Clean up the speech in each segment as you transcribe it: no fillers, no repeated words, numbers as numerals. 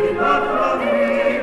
Depart from me.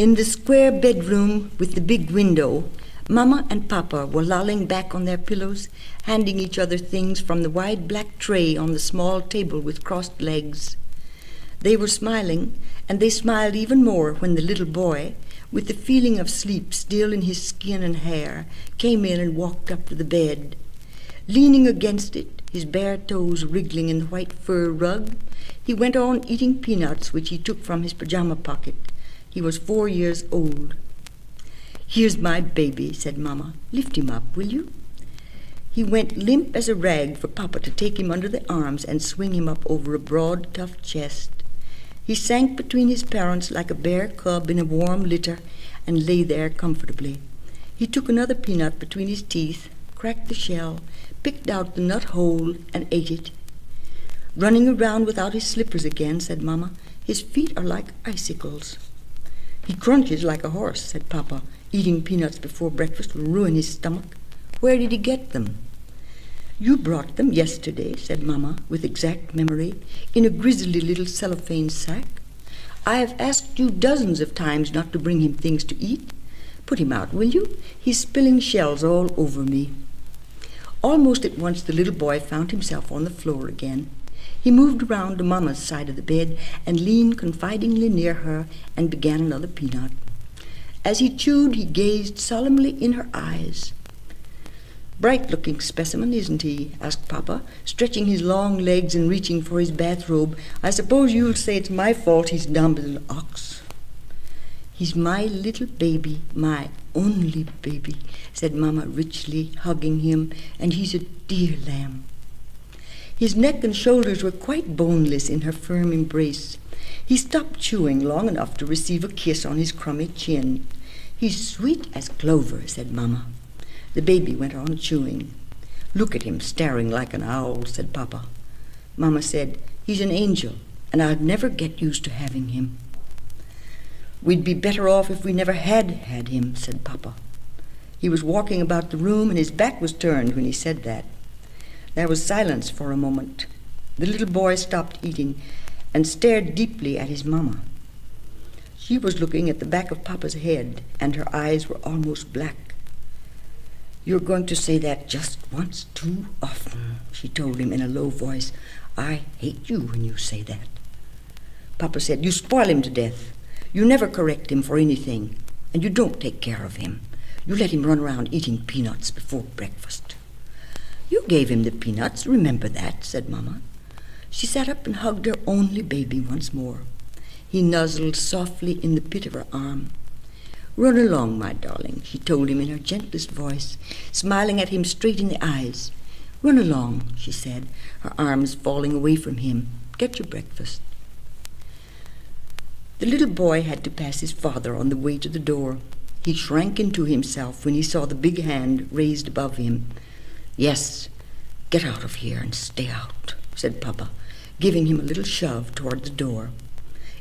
In the square bedroom with the big window, Mama and Papa were lolling back on their pillows, handing each other things from the wide black tray on the small table with crossed legs. They were smiling, and they smiled even more when the little boy, with the feeling of sleep still in his skin and hair, came in and walked up to the bed. Leaning against it, his bare toes wriggling in the white fur rug, he went on eating peanuts which he took from his pajama pocket. He was 4 years old. "Here's my baby," said Mama. "Lift him up, will you?" He went limp as a rag for Papa to take him under the arms and swing him up over a broad, tough chest. He sank between his parents like a bear cub in a warm litter and lay there comfortably. He took another peanut between his teeth, cracked the shell, picked out the nut whole, and ate it. "Running around without his slippers again," said Mama. "His feet are like icicles." "He crunches like a horse," said Papa. "Eating peanuts before breakfast will ruin his stomach. Where did he get them?" "You brought them yesterday," said Mama, with exact memory, "in a grisly little cellophane sack. I have asked you dozens of times not to bring him things to eat. Put him out, will you? He's spilling shells all over me." Almost at once the little boy found himself on the floor again. He moved around to Mama's side of the bed and leaned confidingly near her and began another peanut. As he chewed, he gazed solemnly in her eyes. "Bright-looking specimen, isn't he?" asked Papa, stretching his long legs and reaching for his bathrobe. "I suppose you'll say it's my fault he's dumb as an ox." "He's my little baby, my only baby," said Mama richly, hugging him, "and he's a dear lamb." His neck and shoulders were quite boneless in her firm embrace. He stopped chewing long enough to receive a kiss on his crummy chin. "He's sweet as clover," said Mama. The baby went on chewing. "Look at him staring like an owl," said Papa. Mama said, "He's an angel, and I'll never get used to having him." "We'd be better off if we never had him," said Papa. He was walking about the room, and his back was turned when he said that. There was silence for a moment. The little boy stopped eating and stared deeply at his Mama. She was looking at the back of Papa's head, and her eyes were almost black. "You're going to say that just once too often," she told him in a low voice. "I hate you when you say that." Papa said, "You spoil him to death. You never correct him for anything, and you don't take care of him. You let him run around eating peanuts before breakfast." "You gave him the peanuts, remember that," said Mama. She sat up and hugged her only baby once more. He nuzzled softly in the pit of her arm. "Run along, my darling," she told him in her gentlest voice, smiling at him straight in the eyes. "Run along," she said, her arms falling away from him. "Get your breakfast." The little boy had to pass his father on the way to the door. He shrank into himself when he saw the big hand raised above him. "Yes, get out of here and stay out," said Papa, giving him a little shove toward the door.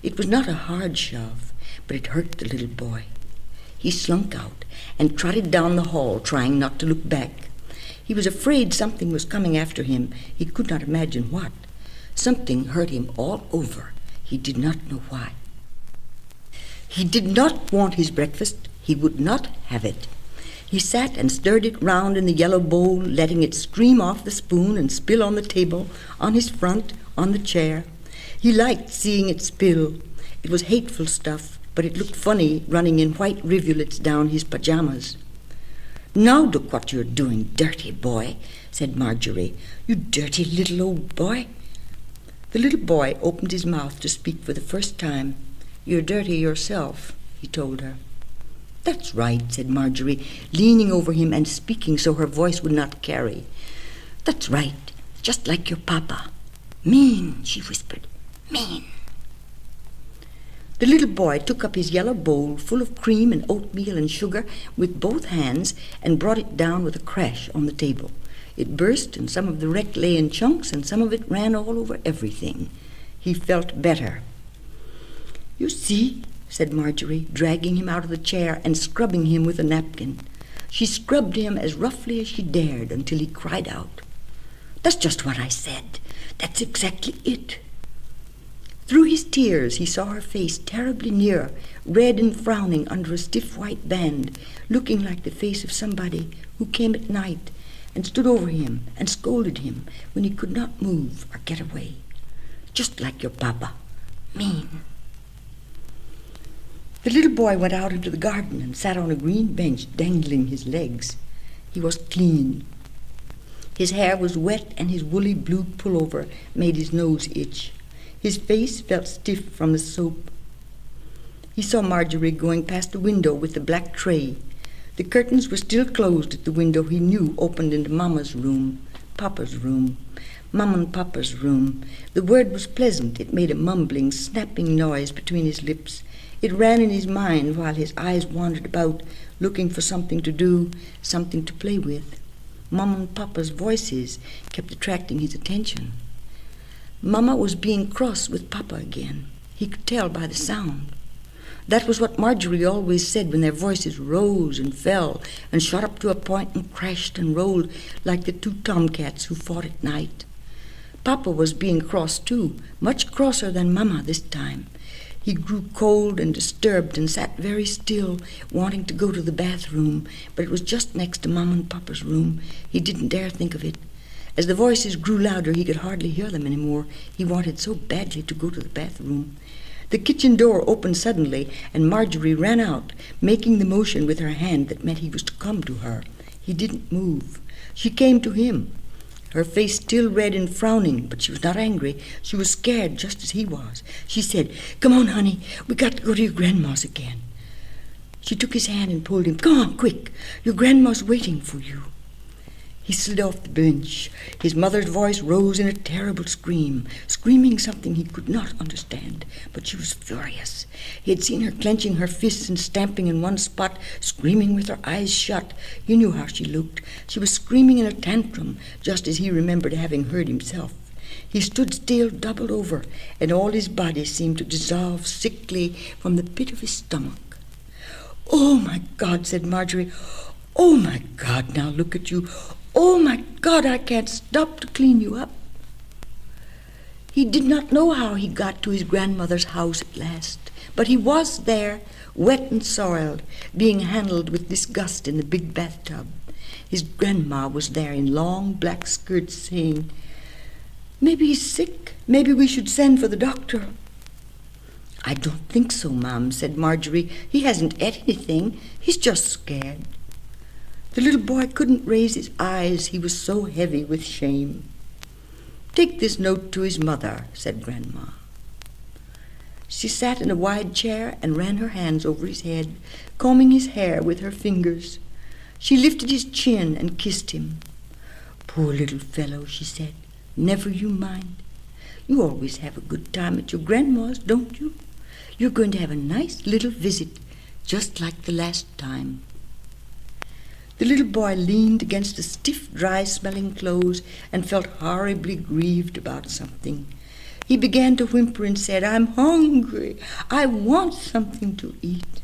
It was not a hard shove, but it hurt the little boy. He slunk out and trotted down the hall, trying not to look back. He was afraid something was coming after him. He could not imagine what. Something hurt him all over. He did not know why. He did not want his breakfast. He would not have it. He sat and stirred it round in the yellow bowl, letting it stream off the spoon and spill on the table, on his front, on the chair. He liked seeing it spill. It was hateful stuff, but it looked funny running in white rivulets down his pajamas. "Now look what you're doing, dirty boy," said Marjorie. "You dirty little old boy." The little boy opened his mouth to speak for the first time. "You're dirty yourself," he told her. "That's right," said Marjorie, leaning over him and speaking so her voice would not carry. "That's right, just like your papa." "Mean," she whispered, "mean." The little boy took up his yellow bowl full of cream and oatmeal and sugar with both hands and brought it down with a crash on the table. It burst, and some of the wreck lay in chunks, and some of it ran all over everything. He felt better. "You see," said Marjorie, dragging him out of the chair and scrubbing him with a napkin. She scrubbed him as roughly as she dared until he cried out. "That's just what I said. That's exactly it." Through his tears he saw her face terribly near, red and frowning under a stiff white band, looking like the face of somebody who came at night and stood over him and scolded him when he could not move or get away. Just like your papa. Mean. The little boy went out into the garden and sat on a green bench, dangling his legs. He was clean. His hair was wet, and his woolly blue pullover made his nose itch. His face felt stiff from the soap. He saw Marjorie going past the window with the black tray. The curtains were still closed at the window he knew opened into Mama's room, Papa's room, Mama and Papa's room. The word was pleasant. It made a mumbling, snapping noise between his lips. It ran in his mind while his eyes wandered about, looking for something to do, something to play with. Mama and Papa's voices kept attracting his attention. Mama was being cross with Papa again. He could tell by the sound. That was what Marjorie always said when their voices rose and fell and shot up to a point and crashed and rolled like the two tomcats who fought at night. Papa was being cross too, much crosser than Mama this time. He grew cold and disturbed and sat very still, wanting to go to the bathroom, but it was just next to Mama and Papa's room. He didn't dare think of it. As the voices grew louder, he could hardly hear them anymore. He wanted so badly to go to the bathroom. The kitchen door opened suddenly, and Marjorie ran out, making the motion with her hand that meant he was to come to her. He didn't move. She came to him, her face still red and frowning, but she was not angry. She was scared just as he was. She said, "Come on, honey, we got to go to your grandma's again." She took his hand and pulled him. "Come on, quick, your grandma's waiting for you." He slid off the bench. His mother's voice rose in a terrible scream, screaming something he could not understand, but she was furious. He had seen her clenching her fists and stamping in one spot, screaming with her eyes shut. He knew how she looked. She was screaming in a tantrum, just as he remembered having heard himself. He stood still, doubled over, and all his body seemed to dissolve sickly from the pit of his stomach. "Oh, my God," said Marjorie. "Oh, my God, now look at you. Oh, my God, I can't stop to clean you up." He did not know how he got to his grandmother's house at last, but he was there, wet and soiled, being handled with disgust in the big bathtub. His grandma was there in long black skirts, saying, "Maybe he's sick. Maybe we should send for the doctor." "I don't think so, Mom," said Marjorie. "He hasn't ate anything. He's just scared." The little boy couldn't raise his eyes. He was so heavy with shame. "Take this note to his mother," said Grandma. She sat in a wide chair and ran her hands over his head, combing his hair with her fingers. She lifted his chin and kissed him. "Poor little fellow," she said. "Never you mind. You always have a good time at your grandma's, don't you? You're going to have a nice little visit, just like the last time." The little boy leaned against the stiff, dry-smelling clothes and felt horribly grieved about something. He began to whimper and said, "I'm hungry. I want something to eat."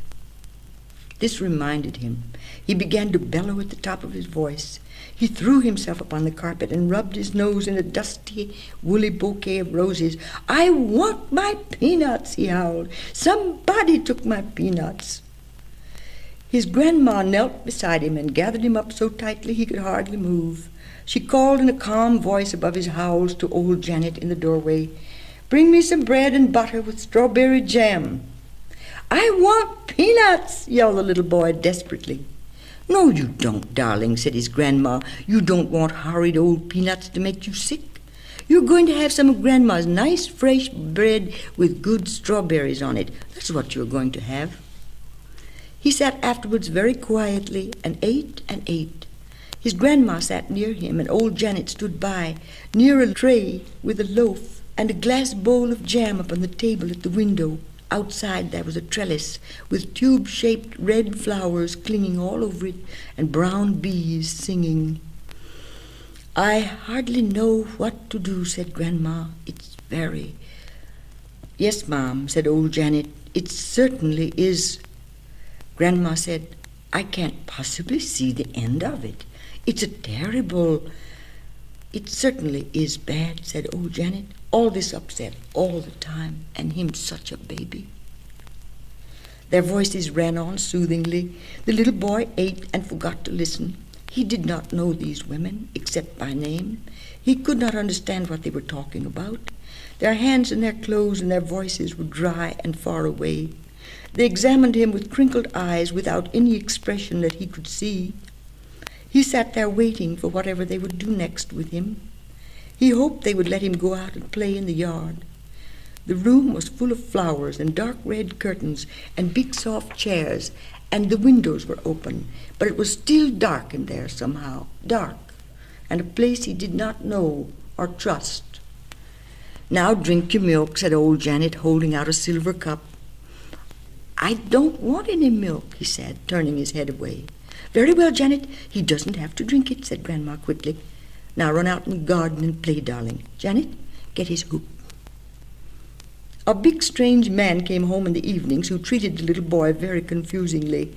This reminded him. He began to bellow at the top of his voice. He threw himself upon the carpet and rubbed his nose in a dusty, woolly bouquet of roses. "I want my peanuts," he howled. "Somebody took my peanuts." His grandma knelt beside him and gathered him up so tightly he could hardly move. She called in a calm voice above his howls to old Janet in the doorway, "Bring me some bread and butter with strawberry jam." "I want peanuts," yelled the little boy desperately. "No, you don't, darling," said his grandma. "You don't want horrid old peanuts to make you sick. You're going to have some of Grandma's nice fresh bread with good strawberries on it. That's what you're going to have." He sat afterwards very quietly and ate and ate. His grandma sat near him, and old Janet stood by, near a tray with a loaf and a glass bowl of jam upon the table at the window. Outside there was a trellis with tube-shaped red flowers clinging all over it and brown bees singing. "I hardly know what to do," said Grandma. "It's very—" "Yes, Mom," said old Janet, "it certainly is." Grandma said, "I can't possibly see the end of it. It's a terrible—" "It certainly is bad," said old Janet. "All this upset all the time, and him such a baby." Their voices ran on soothingly. The little boy ate and forgot to listen. He did not know these women, except by name. He could not understand what they were talking about. Their hands and their clothes and their voices were dry and far away. They examined him with crinkled eyes without any expression that he could see. He sat there waiting for whatever they would do next with him. He hoped they would let him go out and play in the yard. The room was full of flowers and dark red curtains and big soft chairs, and the windows were open, but it was still dark in there somehow, dark, and a place he did not know or trust. "Now drink your milk," said old Janet, holding out a silver cup. "I don't want any milk," he said, turning his head away. "Very well, Janet, he doesn't have to drink it," said Grandma quickly. "Now run out in the garden and play, darling. Janet, get his hoop." A big strange man came home in the evenings who treated the little boy very confusingly.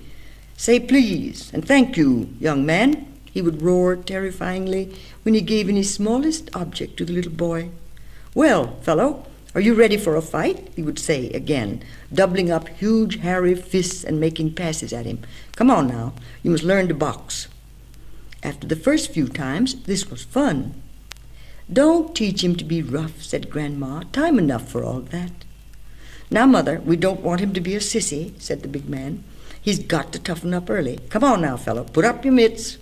"Say please and thank you, young man," he would roar terrifyingly when he gave any smallest object to the little boy. "Well, fellow, are you ready for a fight?" he would say again, doubling up huge hairy fists and making passes at him. "Come on now, you must learn to box." After the first few times, this was fun. "Don't teach him to be rough," said Grandma. "Time enough for all that." "Now, Mother, we don't want him to be a sissy," said the big man. "He's got to toughen up early. Come on now, fellow, put up your mitts."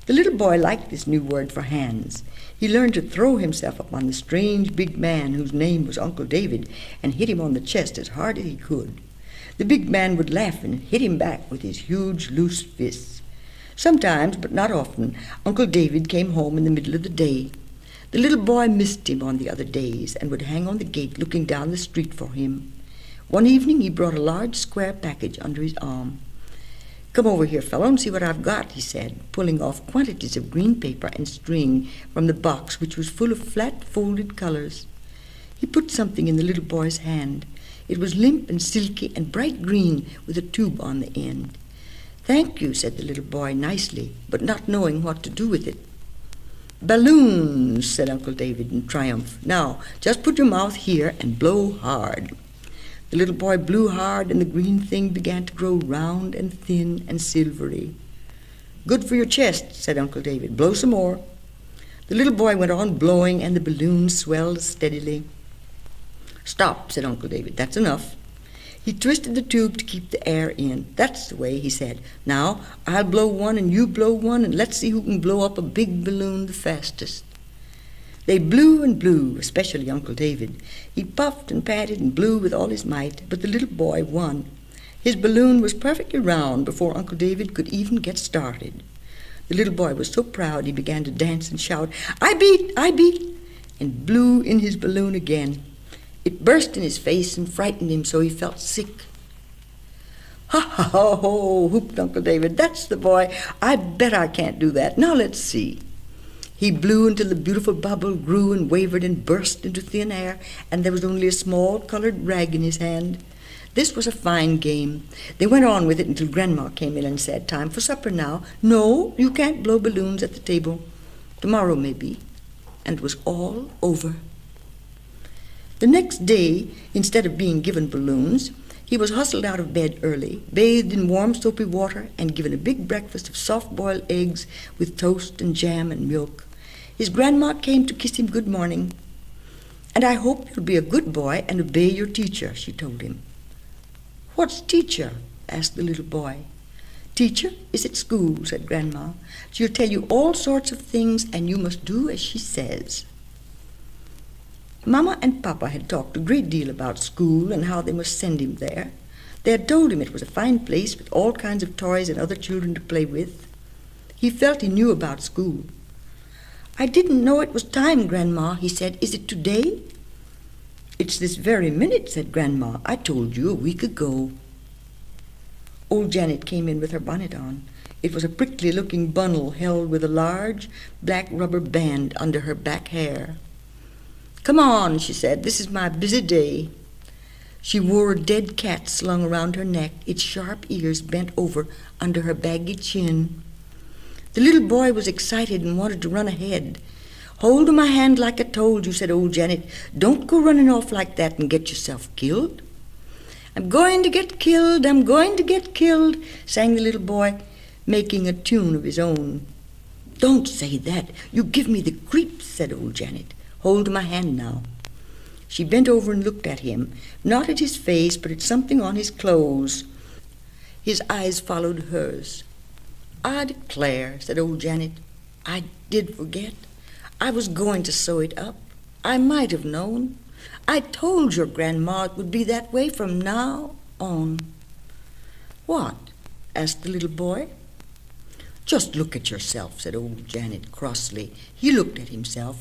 The little boy liked this new word for hands. He learned to throw himself upon the strange big man whose name was Uncle David and hit him on the chest as hard as he could. The big man would laugh and hit him back with his huge loose fists. Sometimes, but not often, Uncle David came home in the middle of the day. The little boy missed him on the other days and would hang on the gate looking down the street for him. One evening he brought a large square package under his arm. "Come over here, fellow, and see what I've got," he said, pulling off quantities of green paper and string from the box, which was full of flat folded colors. He put something in the little boy's hand. It was limp and silky and bright green with a tube on the end. "Thank you," said the little boy nicely, but not knowing what to do with it. "Balloons," said Uncle David in triumph. "Now, just put your mouth here and blow hard." The little boy blew hard, and the green thing began to grow round and thin and silvery. "Good for your chest," said Uncle David. "Blow some more." The little boy went on blowing, and the balloon swelled steadily. "Stop," said Uncle David. "That's enough." He twisted the tube to keep the air in. "That's the way," he said. "Now, I'll blow one and you blow one, and let's see who can blow up a big balloon the fastest." They blew and blew, especially Uncle David. He puffed and patted and blew with all his might, but the little boy won. His balloon was perfectly round before Uncle David could even get started. The little boy was so proud he began to dance and shout, I beat, and blew in his balloon again. It burst in his face and frightened him so he felt sick. "Ha, ha, ha, ho," whooped Uncle David. "That's the boy. I bet I can't do that. Now let's see." He blew until the beautiful bubble grew and wavered and burst into thin air, and there was only a small colored rag in his hand. This was a fine game. They went on with it until Grandma came in and said, "Time for supper now. No, you can't blow balloons at the table. Tomorrow, maybe." And it was all over. The next day, instead of being given balloons, he was hustled out of bed early, bathed in warm soapy water, and given a big breakfast of soft-boiled eggs with toast and jam and milk. His grandma came to kiss him good morning. "And I hope you'll be a good boy and obey your teacher," she told him. "What's teacher?" asked the little boy. "Teacher is at school," said Grandma. "She'll tell you all sorts of things, and you must do as she says." Mama and Papa had talked a great deal about school and how they must send him there. They had told him it was a fine place with all kinds of toys and other children to play with. He felt he knew about school. "I didn't know it was time, Grandma," he said. "Is it today?" "It's this very minute," said Grandma. "I told you a week ago." Old Janet came in with her bonnet on. It was a prickly-looking bundle held with a large black rubber band under her back hair. "Come on," she said. "This is my busy day." She wore a dead cat slung around her neck, its sharp ears bent over under her baggy chin. The little boy was excited and wanted to run ahead. "Hold my hand like I told you," said old Janet. "Don't go running off like that and get yourself killed." "I'm going to get killed, I'm going to get killed," sang the little boy, making a tune of his own. "Don't say that. You give me the creeps," said old Janet. "Hold my hand now." She bent over and looked at him, not at his face, but at something on his clothes. His eyes followed hers. "I declare," said old Janet, "I did forget. I was going to sew it up. I might have known. I told your grandma it would be that way from now on." "What?" asked the little boy. "Just look at yourself," said old Janet crossly. He looked at himself.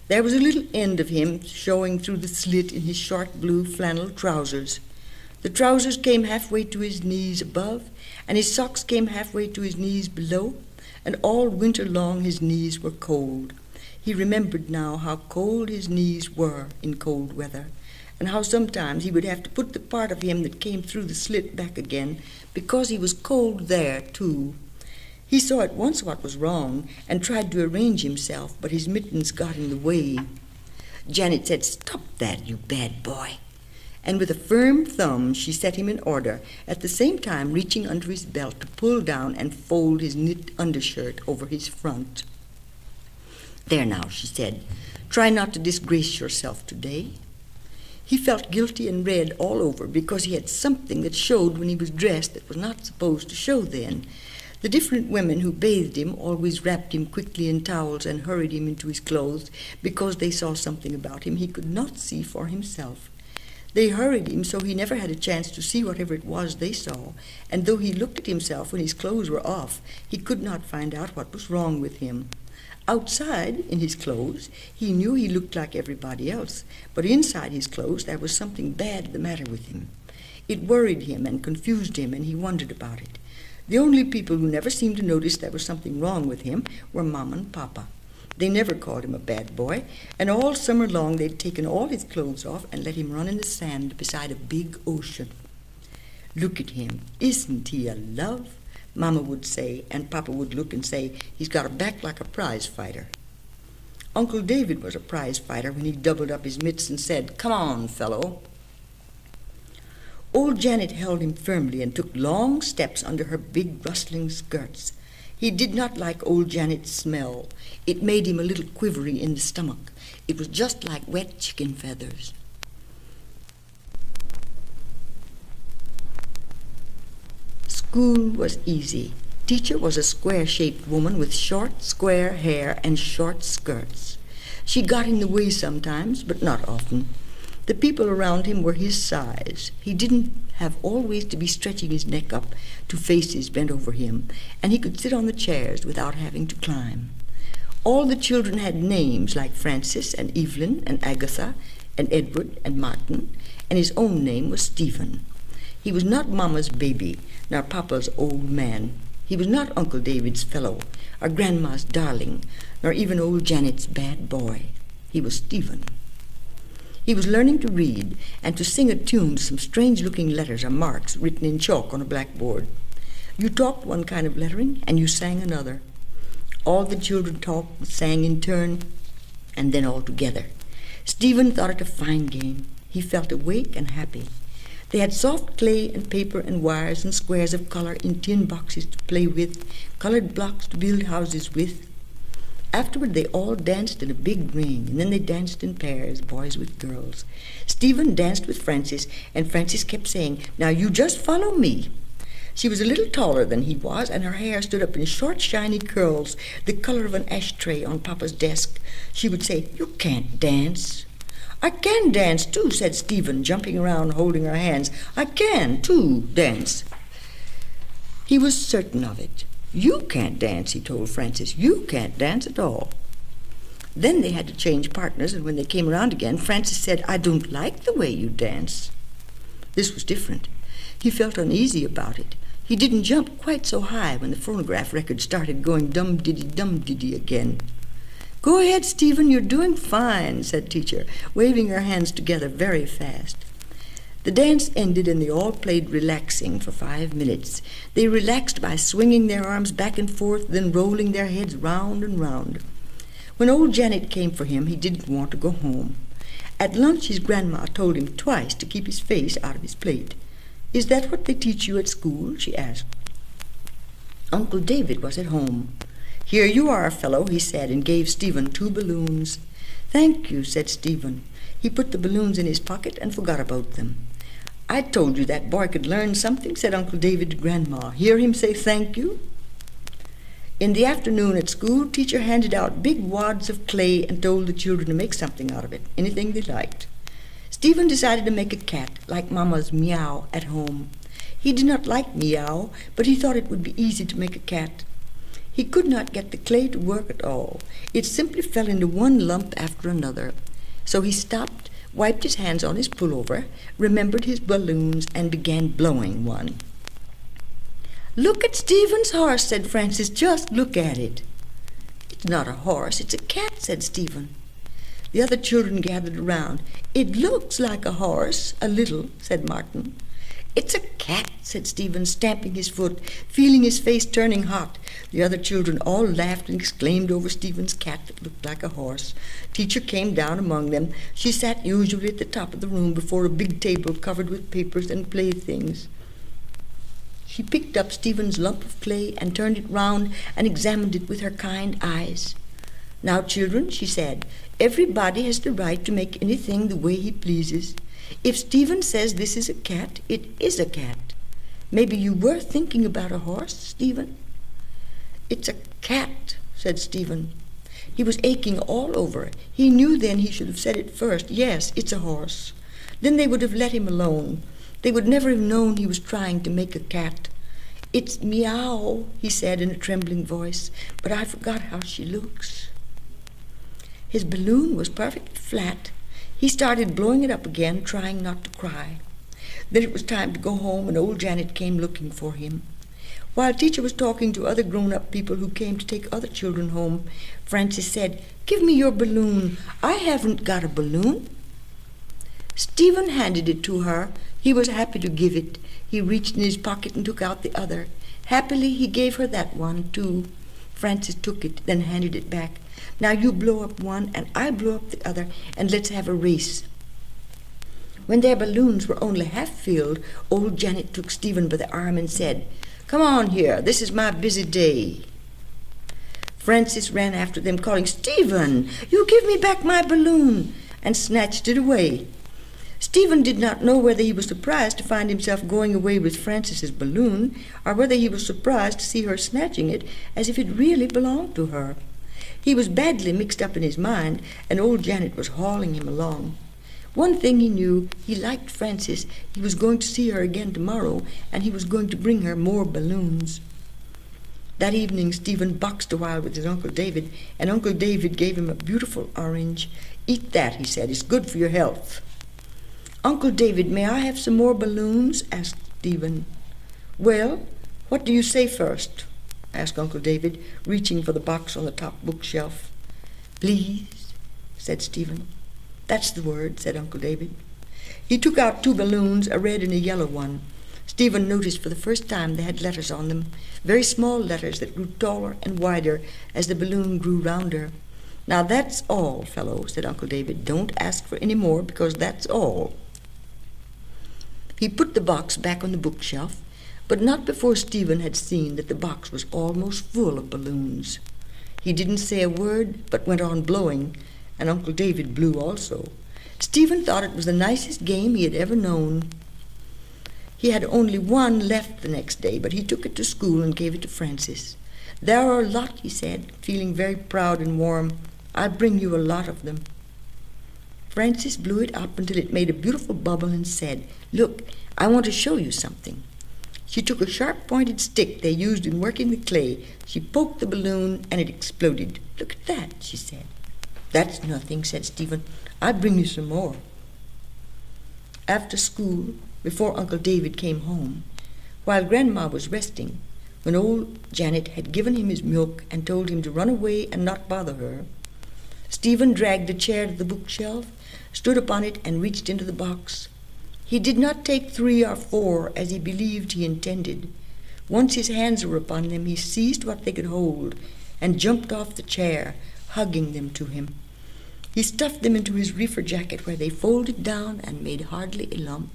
There was a little end of him showing through the slit in his short blue flannel trousers. The trousers came halfway to his knees above, and his socks came halfway to his knees below, and all winter long his knees were cold. He remembered now how cold his knees were in cold weather, and how sometimes he would have to put the part of him that came through the slit back again, because he was cold there, too. He saw at once what was wrong, and tried to arrange himself, but his mittens got in the way. Janet said, "Stop that, you bad boy." And with a firm thumb she set him in order, at the same time reaching under his belt to pull down and fold his knit undershirt over his front. "There now," she said, "try not to disgrace yourself today." He felt guilty and red all over because he had something that showed when he was dressed that was not supposed to show then. The different women who bathed him always wrapped him quickly in towels and hurried him into his clothes because they saw something about him he could not see for himself. They hurried him so he never had a chance to see whatever it was they saw, and though he looked at himself when his clothes were off, he could not find out what was wrong with him. Outside, in his clothes, he knew he looked like everybody else, but inside his clothes there was something bad the matter with him. It worried him and confused him, and he wondered about it. The only people who never seemed to notice there was something wrong with him were Mama and Papa. They never called him a bad boy, and all summer long they'd taken all his clothes off and let him run in the sand beside a big ocean. "Look at him. Isn't he a love?" Mama would say, and Papa would look and say, "He's got a back like a prize fighter." Uncle David was a prize fighter when he doubled up his mitts and said, "Come on, fellow." Old Janet held him firmly and took long steps under her big rustling skirts. He did not like old Janet's smell. It made him a little quivery in the stomach. It was just like wet chicken feathers. School was easy. Teacher was a square-shaped woman with short, square hair and short skirts. She got in the way sometimes, but not often. The people around him were his size. He didn't have always to be stretching his neck up to faces bent over him, and he could sit on the chairs without having to climb. All the children had names like Francis and Evelyn and Agatha and Edward and Martin, and his own name was Stephen. He was not Mama's baby, nor Papa's old man. He was not Uncle David's fellow, or Grandma's darling, nor even old Janet's bad boy. He was Stephen. He was learning to read and to sing a tune to some strange-looking letters or marks written in chalk on a blackboard. You talked one kind of lettering, and you sang another. All the children talked and sang in turn, and then all together. Stephen thought it a fine game. He felt awake and happy. They had soft clay and paper and wires and squares of color in tin boxes to play with, colored blocks to build houses with. Afterward, they all danced in a big ring, and then they danced in pairs, boys with girls. Stephen danced with Francis, and Francis kept saying, "Now you just follow me." She was a little taller than he was, and her hair stood up in short, shiny curls, the color of an ashtray on Papa's desk. She would say, "You can't dance." "I can dance, too," said Stephen, jumping around, holding her hands. "I can, too, dance." He was certain of it. "You can't dance," he told Francis. "You can't dance at all." Then they had to change partners, and when they came around again, Francis said, "I don't like the way you dance." This was different. He felt uneasy about it. He didn't jump quite so high when the phonograph record started going dum-diddy again. "Go ahead, Stephen, you're doing fine," said Teacher, waving her hands together very fast. The dance ended and they all played relaxing for 5 minutes. They relaxed by swinging their arms back and forth, then rolling their heads round and round. When old Janet came for him, he didn't want to go home. At lunch, his grandma told him twice to keep his face out of his plate. "Is that what they teach you at school?" she asked. Uncle David was at home. "Here you are, fellow," he said, and gave Stephen 2 balloons. "Thank you," said Stephen. He put the balloons in his pocket and forgot about them. "I told you that boy could learn something," said Uncle David to Grandma. "Hear him say thank you?" In the afternoon at school, teacher handed out big wads of clay and told the children to make something out of it, anything they liked. Stephen decided to make a cat like Mama's Meow at home. He did not like Meow, but he thought it would be easy to make a cat. He could not get the clay to work at all. It simply fell into one lump after another. So he stopped, wiped his hands on his pullover, remembered his balloons, and began blowing one. "Look at Stephen's horse," said Frances. "Just look at it." "It's not a horse, it's a cat," said Stephen. The other children gathered around. "It looks like a horse, a little," said Martin. "It's a cat," said Stephen, stamping his foot, feeling his face turning hot. The other children all laughed and exclaimed over Stephen's cat that looked like a horse. Teacher came down among them. She sat usually at the top of the room before a big table covered with papers and playthings. She picked up Stephen's lump of clay and turned it round and examined it with her kind eyes. "Now, children," she said, "everybody has the right to make anything the way he pleases. If Stephen says this is a cat, it is a cat. Maybe you were thinking about a horse, Stephen?" "It's a cat," said Stephen. He was aching all over. He knew then he should have said it first. "Yes, it's a horse." Then they would have let him alone. They would never have known he was trying to make a cat. "It's Meow," he said in a trembling voice, "but I forgot how she looks." His balloon was perfectly flat. He started blowing it up again, trying not to cry. Then it was time to go home, and old Janet came looking for him. While teacher was talking to other grown-up people who came to take other children home, Frances said, "Give me your balloon. I haven't got a balloon." Stephen handed it to her. He was happy to give it. He reached in his pocket and took out the other. Happily, he gave her that one, too. Frances took it, then handed it back. "Now you blow up one, and I blow up the other, and let's have a race." When their balloons were only half filled, old Janet took Stephen by the arm and said, "Come on here, this is my busy day." Frances ran after them, calling, "Stephen, you give me back my balloon," and snatched it away. Stephen did not know whether he was surprised to find himself going away with Frances's balloon, or whether he was surprised to see her snatching it as if it really belonged to her. He was badly mixed up in his mind, and old Janet was hauling him along. One thing he knew, he liked Frances. He was going to see her again tomorrow, and he was going to bring her more balloons. That evening Stephen boxed a while with his Uncle David, and Uncle David gave him a beautiful orange. "Eat that," he said. "It's good for your health." "Uncle David, may I have some more balloons?" asked Stephen. "Well, what do you say first?" asked Uncle David, reaching for the box on the top bookshelf. "Please," said Stephen. "That's the word," said Uncle David. He took out 2 balloons, a red and a yellow one. Stephen noticed for the first time they had letters on them, very small letters that grew taller and wider as the balloon grew rounder. "Now that's all, fellow," said Uncle David. "Don't ask for any more, because that's all." He put the box back on the bookshelf, but not before Stephen had seen that the box was almost full of balloons. He didn't say a word, but went on blowing, and Uncle David blew also. Stephen thought it was the nicest game he had ever known. He had only one left the next day, but he took it to school and gave it to Frances. "There are a lot," he said, feeling very proud and warm. "I'll bring you a lot of them." Frances blew it up until it made a beautiful bubble and said, "Look, I want to show you something." She took a sharp-pointed stick they used in working the clay. She poked the balloon, and it exploded. "Look at that," she said. "That's nothing," said Stephen. "I'll bring you some more." After school, before Uncle David came home, while Grandma was resting, when old Janet had given him his milk and told him to run away and not bother her, Stephen dragged a chair to the bookshelf, stood upon it, and reached into the box. He did not take 3 or 4 as he believed he intended. Once his hands were upon them, he seized what they could hold and jumped off the chair, hugging them to him. He stuffed them into his reefer jacket where they folded down and made hardly a lump.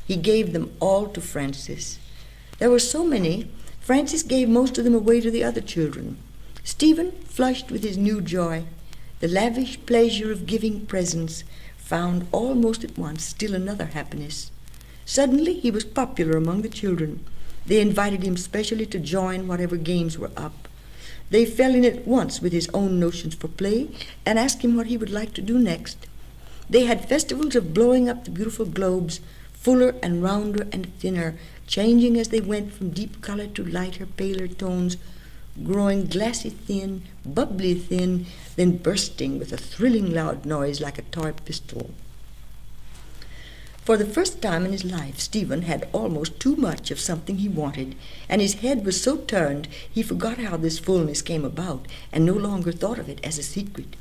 He gave them all to Francis. There were so many, Francis gave most of them away to the other children. Stephen, flushed with his new joy, the lavish pleasure of giving presents, found almost at once still another happiness. Suddenly he was popular among the children. They invited him specially to join whatever games were up. They fell in at once with his own notions for play and asked him what he would like to do next. They had festivals of blowing up the beautiful globes, fuller and rounder and thinner, changing as they went from deep color to lighter, paler tones, growing glassy thin, bubbly thin, then bursting with a thrilling loud noise like a toy pistol. For the first time in his life, Stephen had almost too much of something he wanted, and his head was so turned he forgot how this fullness came about and no longer thought of it as a secret.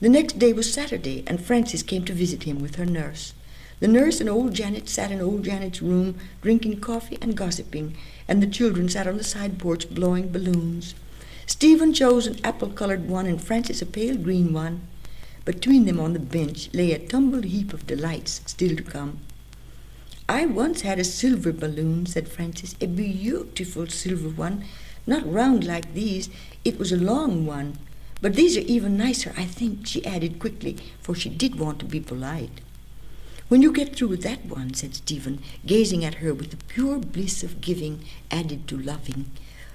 The next day was Saturday, and Frances came to visit him with her nurse. The nurse and old Janet sat in old Janet's room drinking coffee and gossiping, and the children sat on the side porch blowing balloons. Stephen chose an apple-colored one and Frances a pale green one. Between them on the bench lay a tumbled heap of delights still to come. "I once had a silver balloon," said Frances, "a beautiful silver one, not round like these. It was a long one. But these are even nicer, I think," she added quickly, for she did want to be polite. "When you get through with that one," said Stephen, gazing at her with the pure bliss of giving added to loving,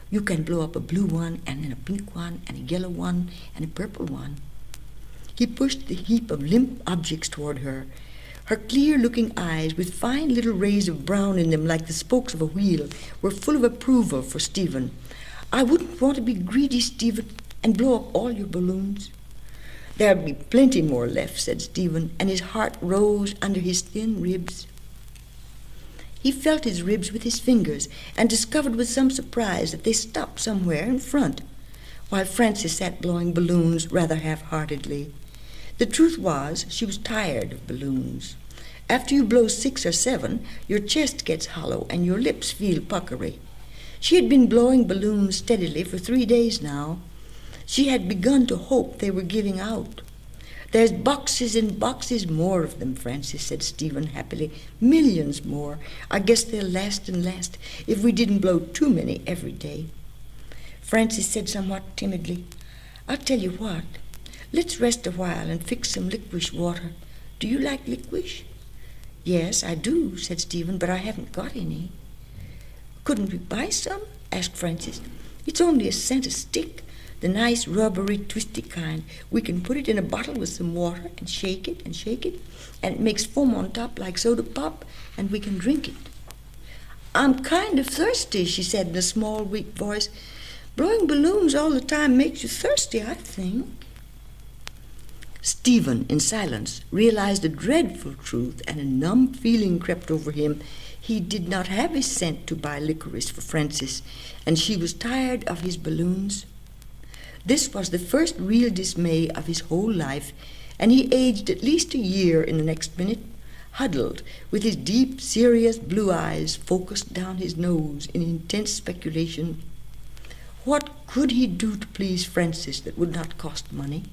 "you can blow up a blue one and then a pink one and a yellow one and a purple one." He pushed the heap of limp objects toward her. Her clear-looking eyes, with fine little rays of brown in them like the spokes of a wheel, were full of approval for Stephen. "I wouldn't want to be greedy, Stephen, and blow up all your balloons." "There'll be plenty more left," said Stephen, and his heart rose under his thin ribs. He felt his ribs with his fingers and discovered with some surprise that they stopped somewhere in front, while Frances sat blowing balloons rather half-heartedly. The truth was, she was tired of balloons. After you blow 6 or 7, your chest gets hollow and your lips feel puckery. She had been blowing balloons steadily for 3 days now. She had begun to hope they were giving out. "There's boxes and boxes more of them," Frances said, Stephen happily. "Millions more. I guess they'll last and last if we didn't blow too many every day." Frances said somewhat timidly, "I'll tell you what. Let's rest a while and fix some licorice water. Do you like licorice?" "Yes, I do," said Stephen, "but I haven't got any." "Couldn't we buy some?" asked Frances. "It's only a cent a stick, the nice rubbery twisty kind. We can put it in a bottle with some water and shake it, and it makes foam on top like soda pop, and we can drink it." "I'm kind of thirsty," she said in a small, weak voice. "Blowing balloons all the time makes you thirsty, I think." Stephen, in silence, realized a dreadful truth, and a numb feeling crept over him. He did not have a cent to buy licorice for Frances, and she was tired of his balloons. This was the first real dismay of his whole life, and he aged at least a year in the next minute, huddled, with his deep, serious blue eyes focused down his nose in intense speculation. What could he do to please Frances that would not cost money?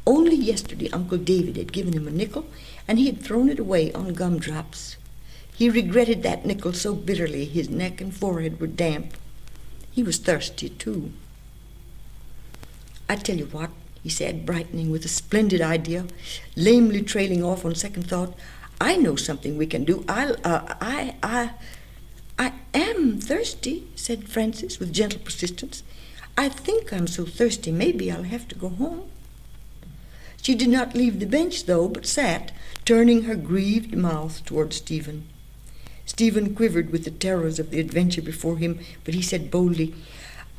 Only yesterday Uncle David had given him a nickel, and he had thrown it away on gumdrops. He regretted that nickel so bitterly his neck and forehead were damp. He was thirsty, too. "I tell you what," he said, brightening with a splendid idea, lamely trailing off on second thought. "I know something we can do. I am thirsty," said Frances with gentle persistence. "I think I'm so thirsty, maybe I'll have to go home." She did not leave the bench, though, but sat, turning her grieved mouth toward Stephen. Stephen quivered with the terrors of the adventure before him, but he said boldly,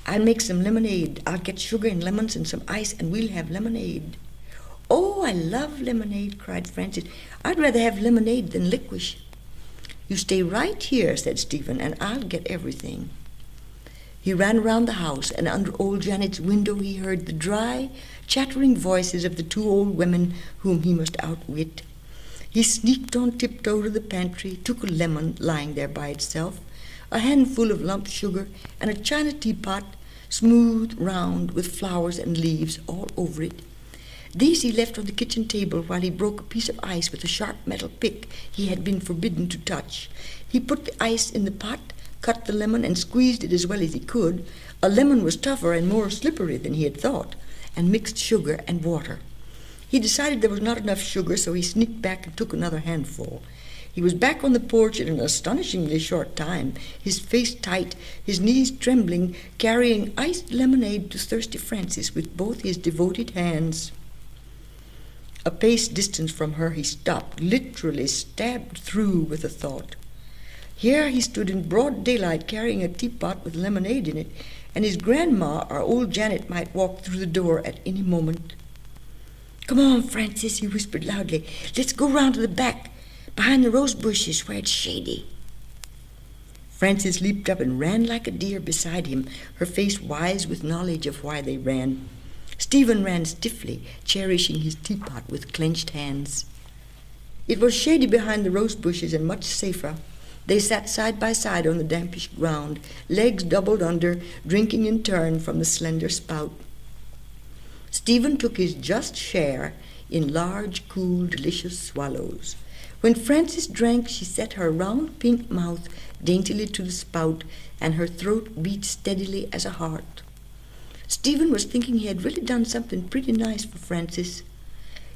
"I'll make some lemonade. I'll get sugar and lemons and some ice, and we'll have lemonade." "Oh, I love lemonade," cried Frances. "I'd rather have lemonade than licorice." "You stay right here," said Stephen, "and I'll get everything." He ran around the house, and under old Janet's window he heard the dry, chattering voices of the 2 old women whom he must outwit. He sneaked on tiptoe to the pantry, took a lemon lying there by itself, a handful of lump sugar, and a china teapot, smooth, round, with flowers and leaves all over it. These he left on the kitchen table while he broke a piece of ice with a sharp metal pick he had been forbidden to touch. He put the ice in the pot, cut the lemon, and squeezed it as well as he could. A lemon was tougher and more slippery than he had thought, and mixed sugar and water. He decided there was not enough sugar, so he sneaked back and took another handful. He was back on the porch in an astonishingly short time, his face tight, his knees trembling, carrying iced lemonade to thirsty Frances with both his devoted hands. A pace distant from her, he stopped, literally stabbed through with a thought. Here he stood in broad daylight carrying a teapot with lemonade in it, and his grandma or old Janet might walk through the door at any moment. "Come on, Frances," he whispered loudly. "Let's go round to the back, behind the rose bushes where it's shady." Frances leaped up and ran like a deer beside him, her face wise with knowledge of why they ran. Stephen ran stiffly, cherishing his teapot with clenched hands. It was shady behind the rose bushes and much safer. They sat side by side on the dampish ground, legs doubled under, drinking in turn from the slender spout. Stephen took his just share in large, cool, delicious swallows. When Frances drank, she set her round pink mouth daintily to the spout, and her throat beat steadily as a heart. Stephen was thinking he had really done something pretty nice for Frances.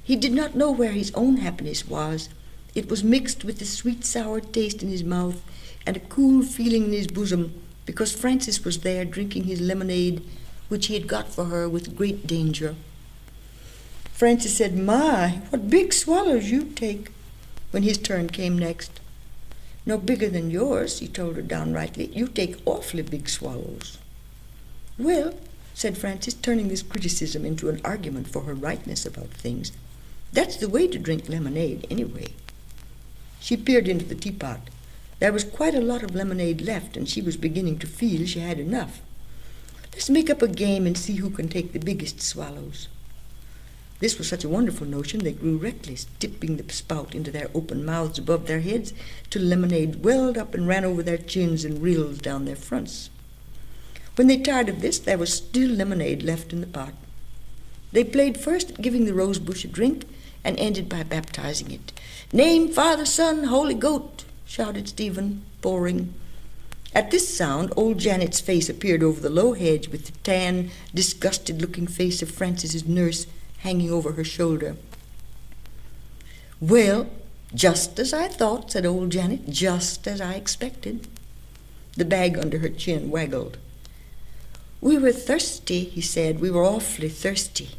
He did not know where his own happiness was. It was mixed with the sweet sour taste in his mouth and a cool feeling in his bosom, because Frances was there drinking his lemonade, which he had got for her with great danger. Frances said, "My, what big swallows you take," when his turn came next. "No bigger than yours," he told her downrightly. "You take awfully big swallows." "Well," said Frances, turning this criticism into an argument for her rightness about things, "that's the way to drink lemonade, anyway." She peered into the teapot. There was quite a lot of lemonade left, and she was beginning to feel she had enough. "Let's make up a game and see who can take the biggest swallows." This was such a wonderful notion they grew reckless, dipping the spout into their open mouths above their heads till lemonade welled up and ran over their chins and rills down their fronts. When they tired of this, there was still lemonade left in the pot. They played first at giving the rose bush a drink and ended by baptizing it. "Name, Father, Son, Holy Goat," shouted Stephen, pouring. At this sound, old Janet's face appeared over the low hedge with the tan, disgusted-looking face of Frances's nurse hanging over her shoulder. "Well, just as I thought," said old Janet, "just as I expected." The bag under her chin waggled. "We were thirsty," he said. "We were awfully thirsty."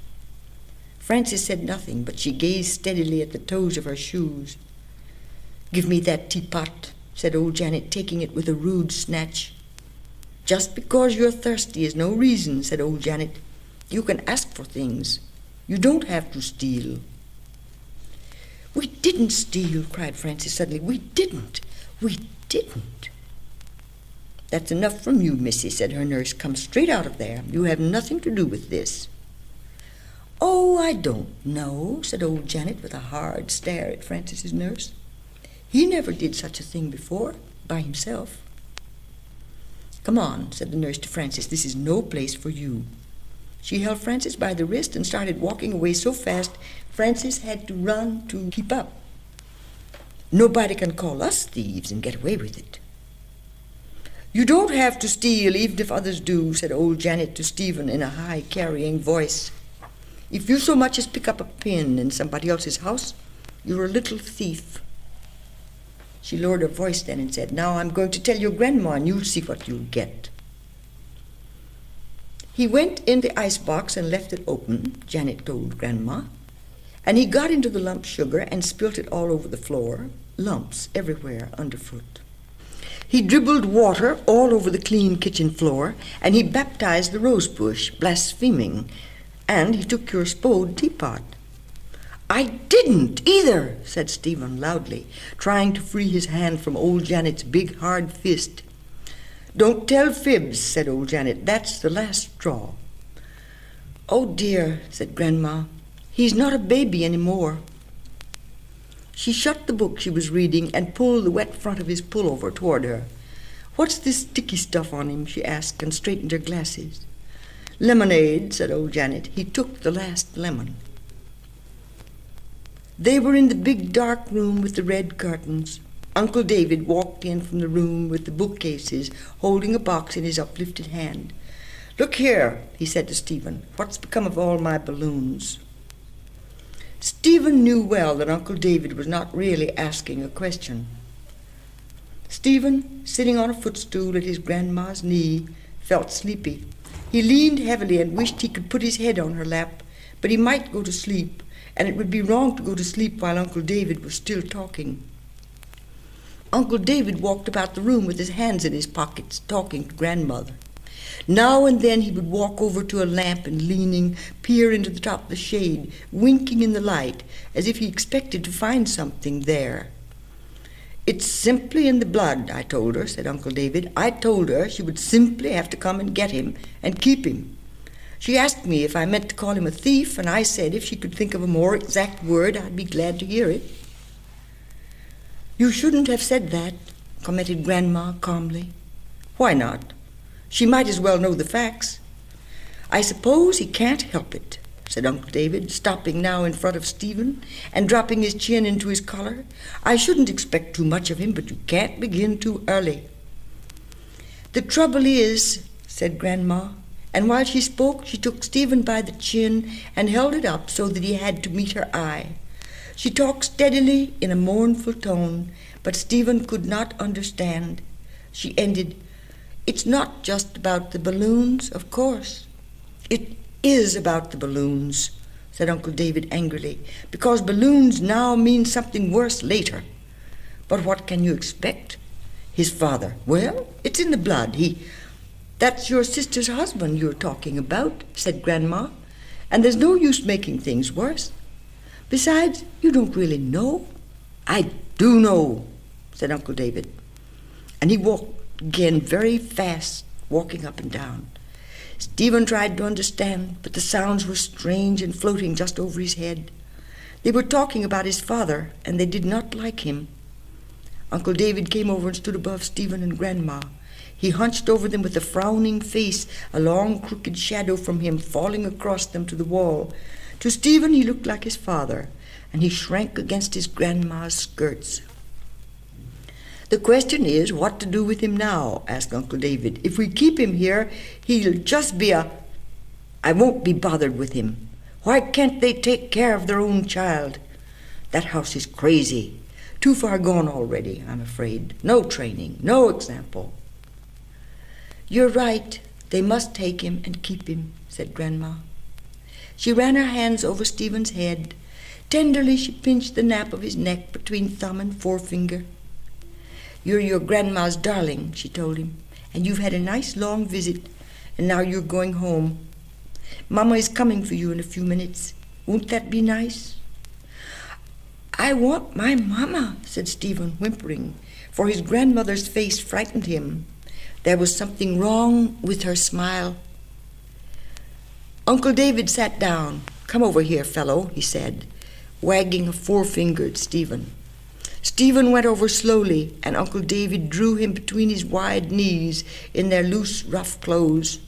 Frances said nothing, but she gazed steadily at the toes of her shoes. "Give me that teapot," said old Janet, taking it with a rude snatch. "Just because you're thirsty is no reason," said old Janet. "You can ask for things. You don't have to steal." "We didn't steal," cried Frances suddenly. "We didn't. We didn't." "That's enough from you, missy," said her nurse. "Come straight out of there. You have nothing to do with this." "Oh, I don't know," said old Janet with a hard stare at Frances's nurse. "He never did such a thing before, by himself." "Come on," said the nurse to Frances. "This is no place for you." She held Frances by the wrist and started walking away so fast Frances had to run to keep up. "Nobody can call us thieves and get away with it." "You don't have to steal even if others do," said old Janet to Stephen in a high, carrying voice. "If you so much as pick up a pin in somebody else's house, you're a little thief." She lowered her voice then and said, "Now I'm going to tell your grandma and you'll see what you'll get." He went in the icebox and left it open, Janet told Grandma, and he got into the lump sugar and spilt it all over the floor, lumps everywhere underfoot. He dribbled water all over the clean kitchen floor, and he baptized the rose bush, blaspheming, and he took your spode teapot. "I didn't either," said Stephen loudly, trying to free his hand from old Janet's big hard fist. "Don't tell fibs," said old Janet. "That's the last straw." "Oh dear," said Grandma, "he's not a baby anymore." She shut the book she was reading and pulled the wet front of his pullover toward her. "What's this sticky stuff on him?" she asked, and straightened her glasses. "Lemonade," said old Janet. "He took the last lemon." They were in the big dark room with the red curtains. Uncle David walked in from the room with the bookcases, holding a box in his uplifted hand. "Look here," he said to Stephen, "what's become of all my balloons?" Stephen knew well that Uncle David was not really asking a question. Stephen, sitting on a footstool at his grandma's knee, felt sleepy. He leaned heavily and wished he could put his head on her lap, but he might go to sleep, and it would be wrong to go to sleep while Uncle David was still talking. Uncle David walked about the room with his hands in his pockets, talking to Grandmother. Now and then he would walk over to a lamp and, leaning, peer into the top of the shade, winking in the light, as if he expected to find something there. "It's simply in the blood, I told her," said Uncle David. "I told her she would simply have to come and get him and keep him. She asked me if I meant to call him a thief, and I said if she could think of a more exact word, I'd be glad to hear it." "You shouldn't have said that," commented Grandma calmly. "Why not? She might as well know the facts." "I suppose he can't help it," said Uncle David, stopping now in front of Stephen and dropping his chin into his collar. "I shouldn't expect too much of him, but you can't begin too early." "The trouble is," said Grandma, and while she spoke, she took Stephen by the chin and held it up so that he had to meet her eye. She talked steadily in a mournful tone, but Stephen could not understand. She ended, "It's not just about the balloons, of course." "It is about the balloons," said Uncle David angrily, "because balloons now mean something worse later. But what can you expect? His father, well, it's in the blood. That's your sister's husband you're talking about," said Grandma, "and there's no use making things worse. Besides, you don't really know." "I do know," said Uncle David. And he walked again very fast, walking up and down. Stephen tried to understand, but the sounds were strange and floating just over his head. They were talking about his father, and they did not like him. Uncle David came over and stood above Stephen and Grandma. He hunched over them with a frowning face, a long crooked shadow from him falling across them to the wall. To Stephen he looked like his father, and he shrank against his grandma's skirts. "The question is what to do with him now," asked Uncle David. "If we keep him here, he'll just be I won't be bothered with him. Why can't they take care of their own child? That house is crazy. Too far gone already, I'm afraid. No training, no example." "You're right. They must take him and keep him," said Grandma. She ran her hands over Stephen's head. Tenderly she pinched the nape of his neck between thumb and forefinger. "You're your grandma's darling," she told him, "and you've had a nice long visit, and now you're going home. Mama is coming for you in a few minutes. Won't that be nice?" "I want my mama," said Stephen, whimpering, for his grandmother's face frightened him. There was something wrong with her smile. Uncle David sat down. "Come over here, fellow," he said, wagging a forefinger at Stephen. Stephen went over slowly, and Uncle David drew him between his wide knees in their loose, rough clothes.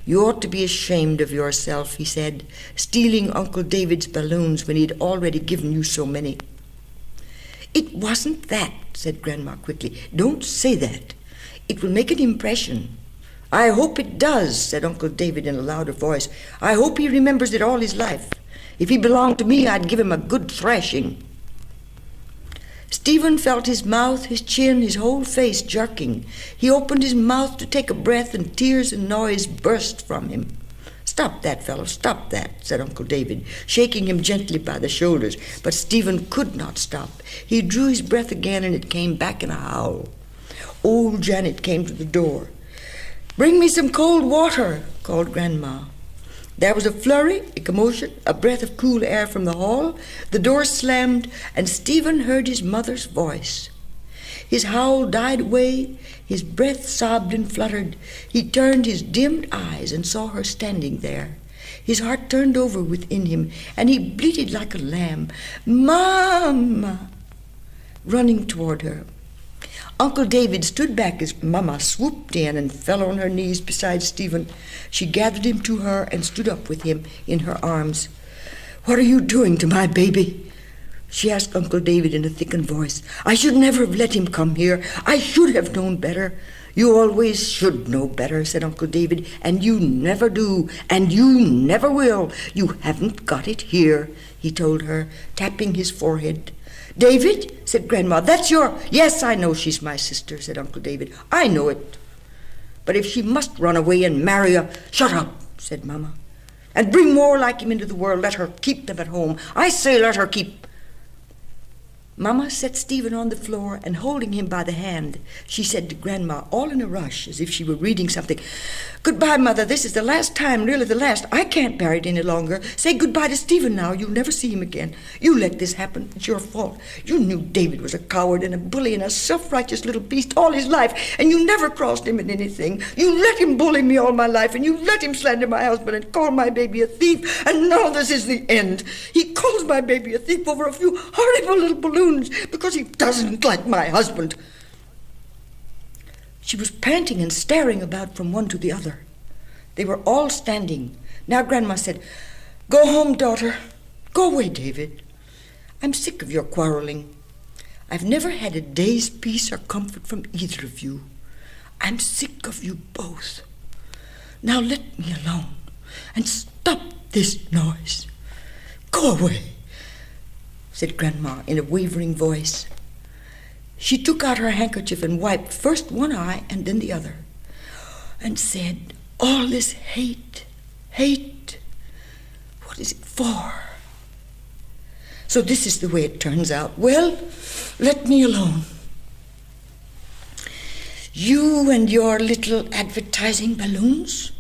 "You ought to be ashamed of yourself," he said, "stealing Uncle David's balloons when he'd already given you so many." "It wasn't that," said Grandma quickly. "Don't say that. It will make an impression." "I hope it does," said Uncle David in a louder voice. "I hope he remembers it all his life. If he belonged to me, I'd give him a good thrashing." Stephen felt his mouth, his chin, his whole face jerking. He opened his mouth to take a breath, and tears and noise burst from him. "Stop that, fellow, stop that," said Uncle David, shaking him gently by the shoulders. But Stephen could not stop. He drew his breath again, and it came back in a howl. Old Janet came to the door. "Bring me some cold water," called Grandma. There was a flurry, a commotion, a breath of cool air from the hall. The door slammed, and Stephen heard his mother's voice. His howl died away, his breath sobbed and fluttered. He turned his dimmed eyes and saw her standing there. His heart turned over within him, and he bleated like a lamb, "Mama!" running toward her. Uncle David stood back as Mama swooped in and fell on her knees beside Stephen. She gathered him to her and stood up with him in her arms. "What are you doing to my baby?" she asked Uncle David in a thickened voice. "I should never have let him come here. I should have known better." "You always should know better," said Uncle David, "and you never do, and you never will. You haven't got it here," he told her, tapping his forehead. "David," said Grandma, "that's your—" "Yes, I know she's my sister," said Uncle David. "I know it. But if she must run away and marry a—" "Shut up," said Mama, "and bring more like him into the world. Let her keep them at home. I say let her keep—" Mama set Stephen on the floor, and holding him by the hand, she said to Grandma, all in a rush, as if she were reading something, "Goodbye, Mother. This is the last time, really the last. I can't bear it any longer. Say goodbye to Stephen now. You'll never see him again. You let this happen. It's your fault. You knew David was a coward and a bully and a self-righteous little beast all his life, and you never crossed him in anything. You let him bully me all my life, and you let him slander my husband and call my baby a thief, and now this is the end. He calls my baby a thief over a few horrible little balloons because he doesn't like my husband." She was panting and staring about from one to the other. They were all standing. Now Grandma said, "Go home, daughter. Go away, David. I'm sick of your quarreling. I've never had a day's peace or comfort from either of you. I'm sick of you both. Now let me alone and stop this noise. Go away," said Grandma in a wavering voice. She took out her handkerchief and wiped first one eye and then the other, and said, "All this hate, what is it for? So this is the way it turns out. Well, let me alone. You and your little advertising balloons,"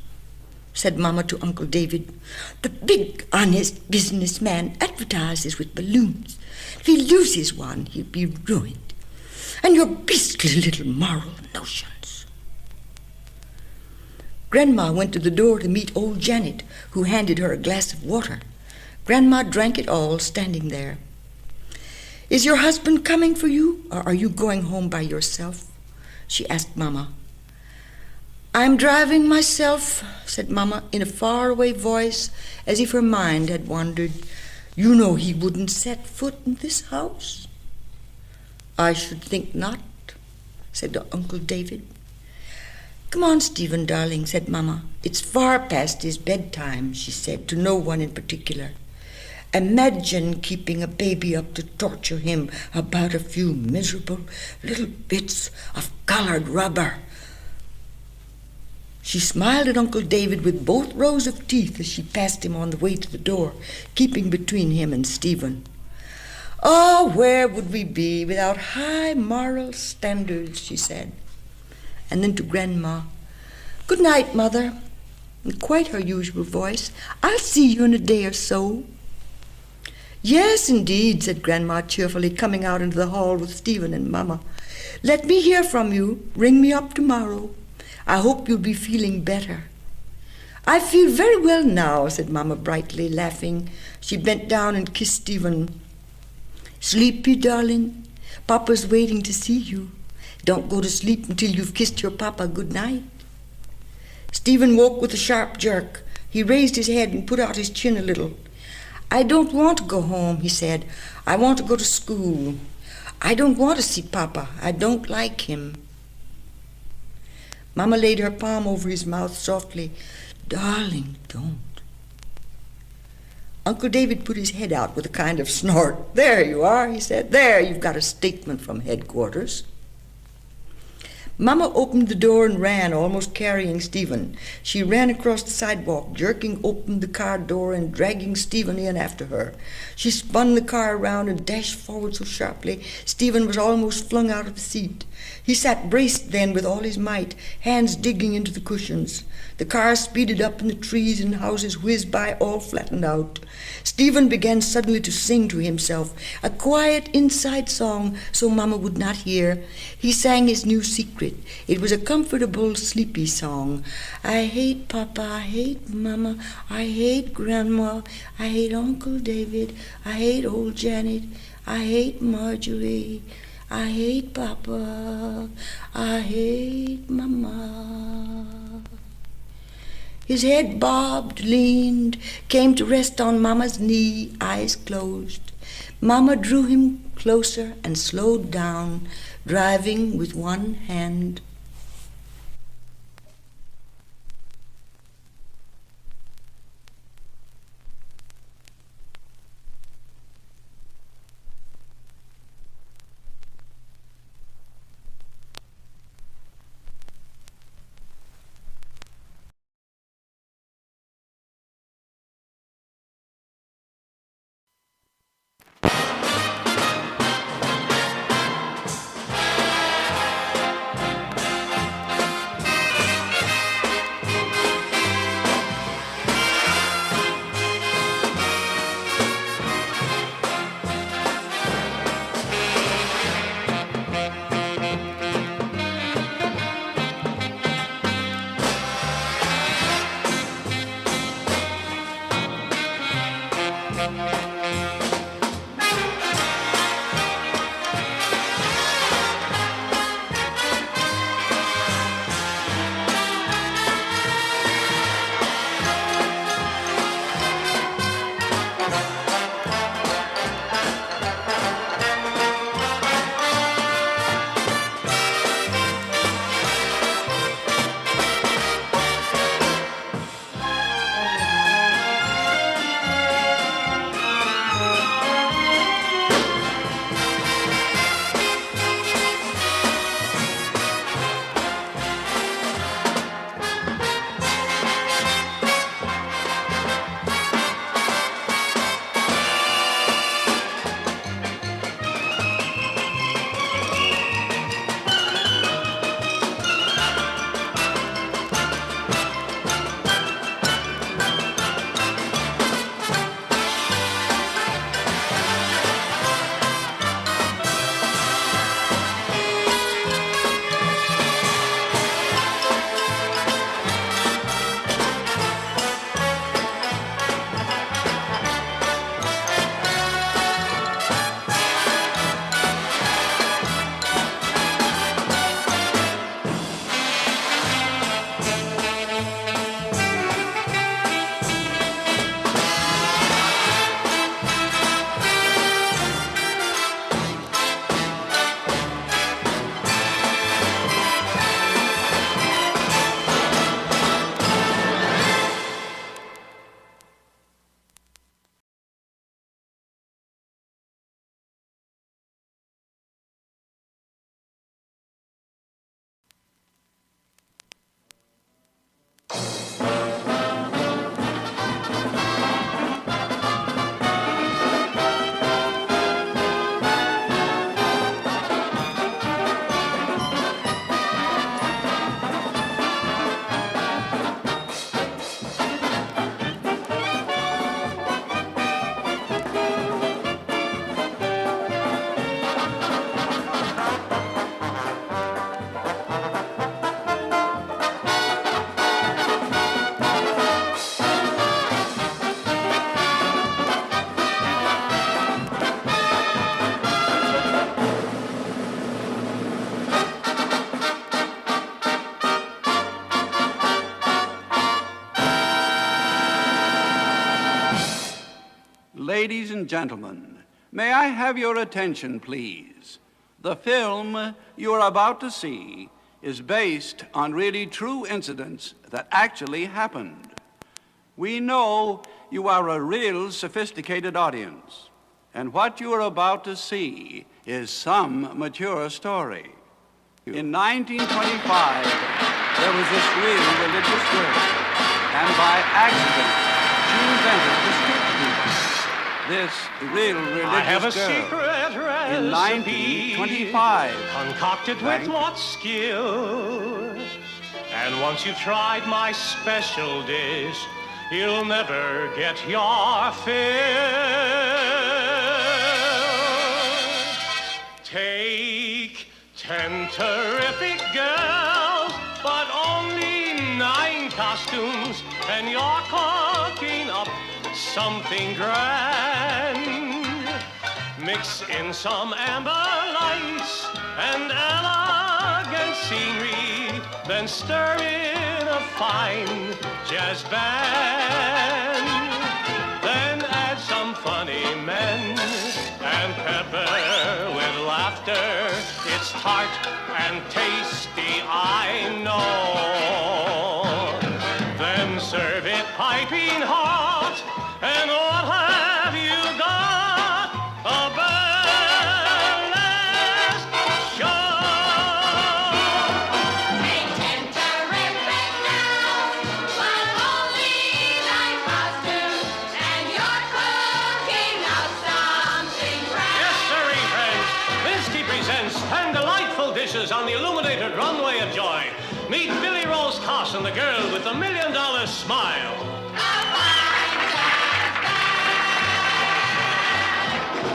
said Mama to Uncle David. "The big, honest businessman advertises with balloons. If he loses one, he'll be ruined. And your beastly little moral notions." Grandma went to the door to meet old Janet, who handed her a glass of water. Grandma drank it all, standing there. "Is your husband coming for you, or are you going home by yourself?" she asked Mama. "I'm driving myself," said Mama in a faraway voice, as if her mind had wandered. "You know he wouldn't set foot in this house." "I should think not," said Uncle David. "Come on, Stephen, darling," said Mama. "It's far past his bedtime," she said, to no one in particular. "Imagine keeping a baby up to torture him about a few miserable little bits of colored rubber." She smiled at Uncle David with both rows of teeth as she passed him on the way to the door, keeping between him and Stephen. "Oh, where would we be without high moral standards," she said. And then to Grandma, "Good night, Mother," in quite her usual voice. "I'll see you in a day or so." "Yes, indeed," said Grandma cheerfully, coming out into the hall with Stephen and Mama. "Let me hear from you. Ring me up tomorrow. I hope you'll be feeling better." "I feel very well now," said Mama brightly, laughing. She bent down and kissed Stephen. "Sleepy, darling? Papa's waiting to see you. Don't go to sleep until you've kissed your papa good night." Stephen woke with a sharp jerk. He raised his head and put out his chin a little. "I don't want to go home," he said. "I want to go to school. I don't want to see Papa. I don't like him." Mama laid her palm over his mouth softly. "Darling, don't." Uncle David put his head out with a kind of snort. "There you are," he said. "There, you've got a statement from headquarters." Mama opened the door and ran, almost carrying Stephen. She ran across the sidewalk, jerking open the car door and dragging Stephen in after her. She spun the car around and dashed forward so sharply, Stephen was almost flung out of the seat. He sat braced then with all his might, hands digging into the cushions. The car speeded up and the trees and houses whizzed by, all flattened out. Stephen began suddenly to sing to himself, a quiet inside song so Mama would not hear. He sang his new secret. It was a comfortable, sleepy song. "I hate Papa, I hate Mama, I hate Grandma, I hate Uncle David, I hate old Janet, I hate Marjorie, I hate Papa, I hate Mama. His head bobbed, leaned, came to rest on Mama's knee, eyes closed. Mama drew him closer and slowed down, driving with one hand. Ladies and gentlemen, may I have your attention, please? The film you are about to see is based on really true incidents that actually happened. We know you are a real sophisticated audience, and what you are about to see is some mature story. In 1925, there was this real religious girl, and by accident, she invented the street people. This real religious I have a girl, secret recipe in 1925, concocted with what skill. And once you've tried my special dish, you'll never get your fill. Take 10 terrific girls, but only 9 costumes, and you're cooking up something grand. Mix in some amber lights and elegant scenery, then stir in a fine jazz band. Then add some funny men and pepper with laughter. It's tart and tasty, I know. Then serve it piping hot, and what have you got? A burlesque show. Take him terrific now, but only like costumes, and you're cooking up something grand. Yes, sirree, friends. Minsky presents 10 delightful dishes on the illuminated runway of joy. Meet Billy Rose Carson, the girl with the $1 million smile.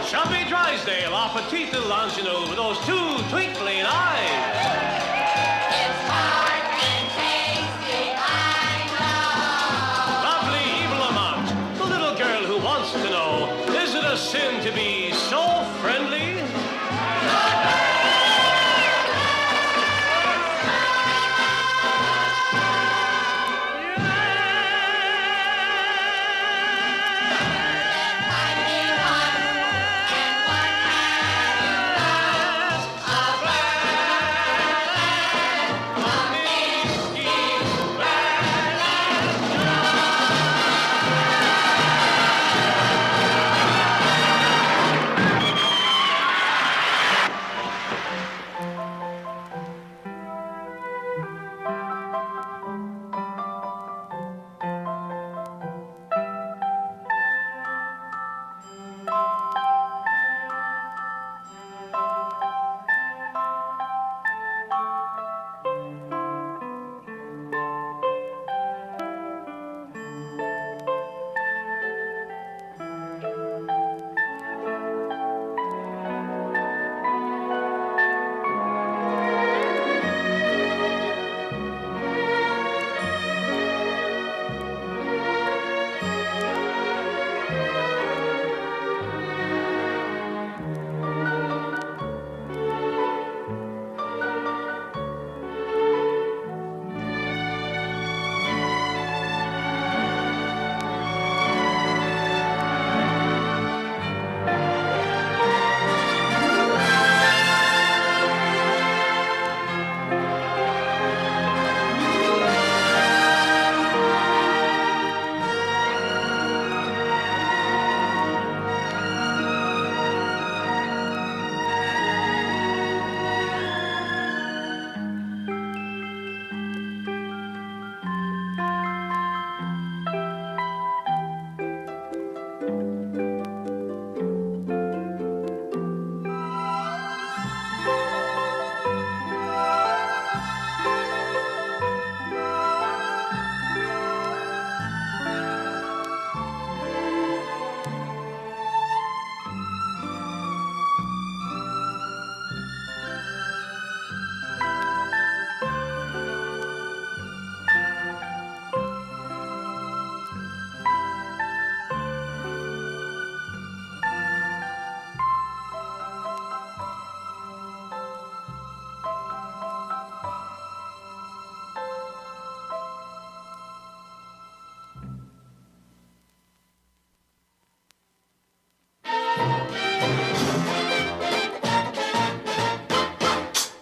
Chubby Drysdale, our petite little ingenue with those two twinkling eyes. It's tart and tasty, I Lovely Eva Lamont, the little girl who wants to know, is it a sin to be so friendly?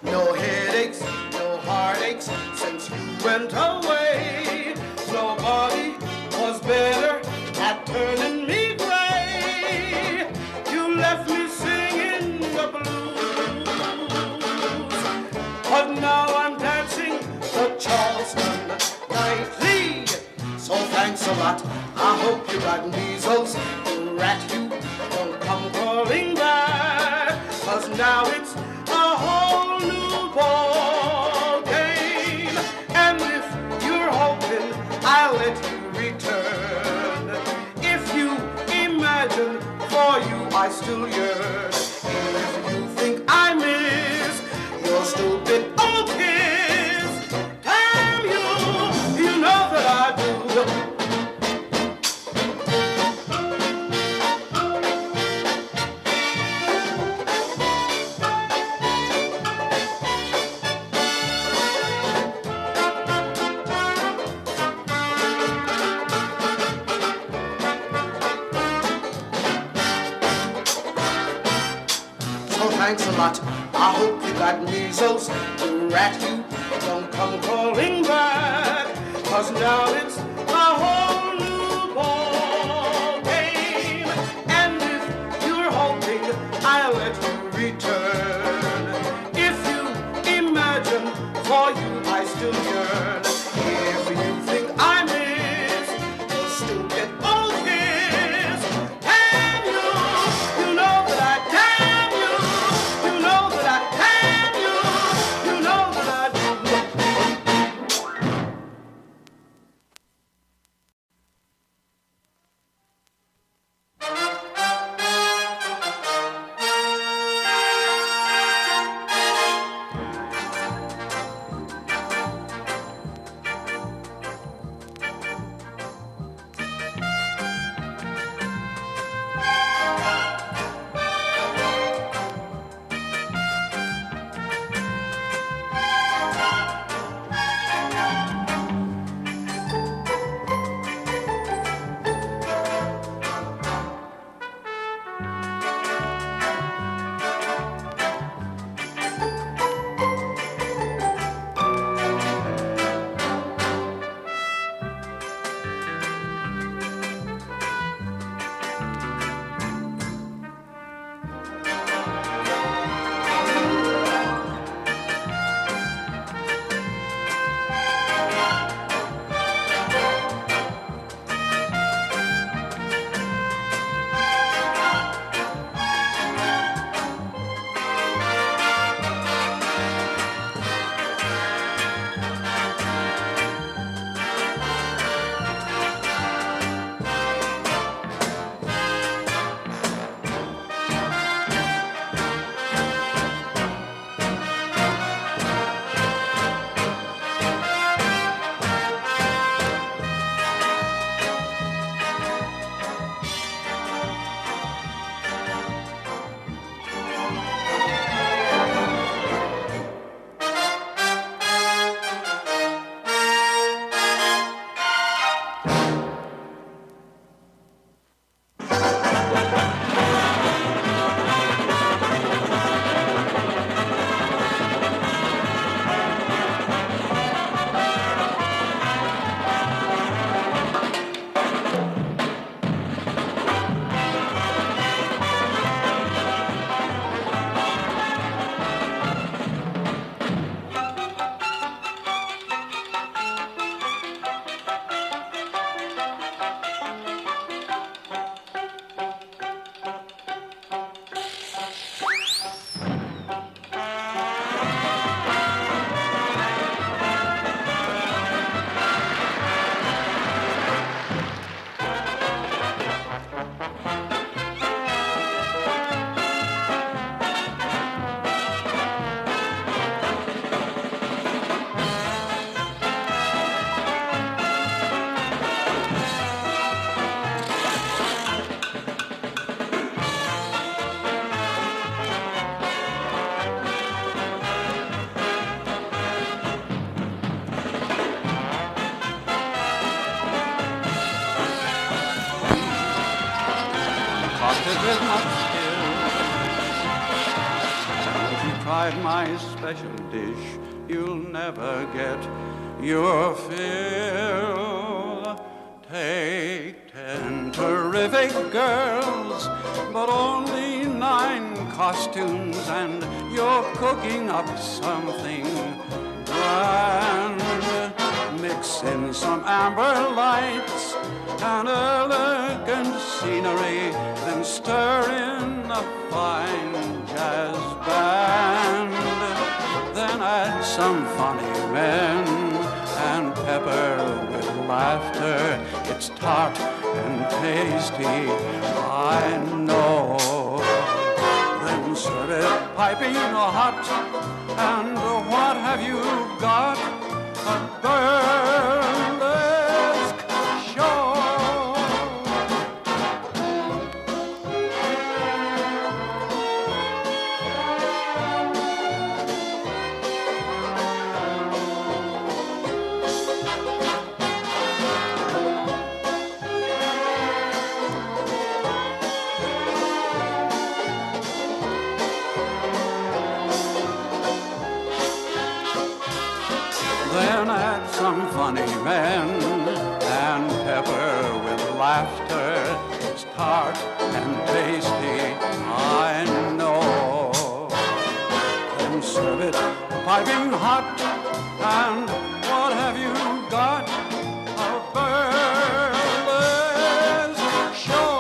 No headaches, no heartaches since you went away. Nobody was better at turning me gray. You left me singing the blues, but now I'm dancing the Charleston nightly. So thanks a lot. I hope you got measles, you rat, you don't come crawling back. 'Cause now it's a whole new ball game. And if you're hoping I'll let you return, if you imagine for you I still yearn, if you think I miss your stupid old kiss, damn you, you know that I do. thanks a lot. I hope you got measles. The rat you don't come crawling back. 'Cause now it's a whole new ball game. And if you're hoping I'll let you return, if you imagine for you I still yearn, if you think I miss, you'll still get all kiss. Can you? You know that I can you. You know that I can you. You know that I do. Crafted with much skill. And if you tried my special dish, you'll never get your fill. Take 10 terrific girls, but only 9 costumes, and you're cooking up something grand. Mix in some amber lights and elegant scenery, then stir in a fine jazz band. Then add some funny men and pepper with laughter. It's tart and tasty, I know. Then serve it piping hot, and what have you got? A burlesque show. then add some funny men, and pepper with laughter. It's tart and tasty, I know. Then serve it piping hot, and what have you got? A burlesque show.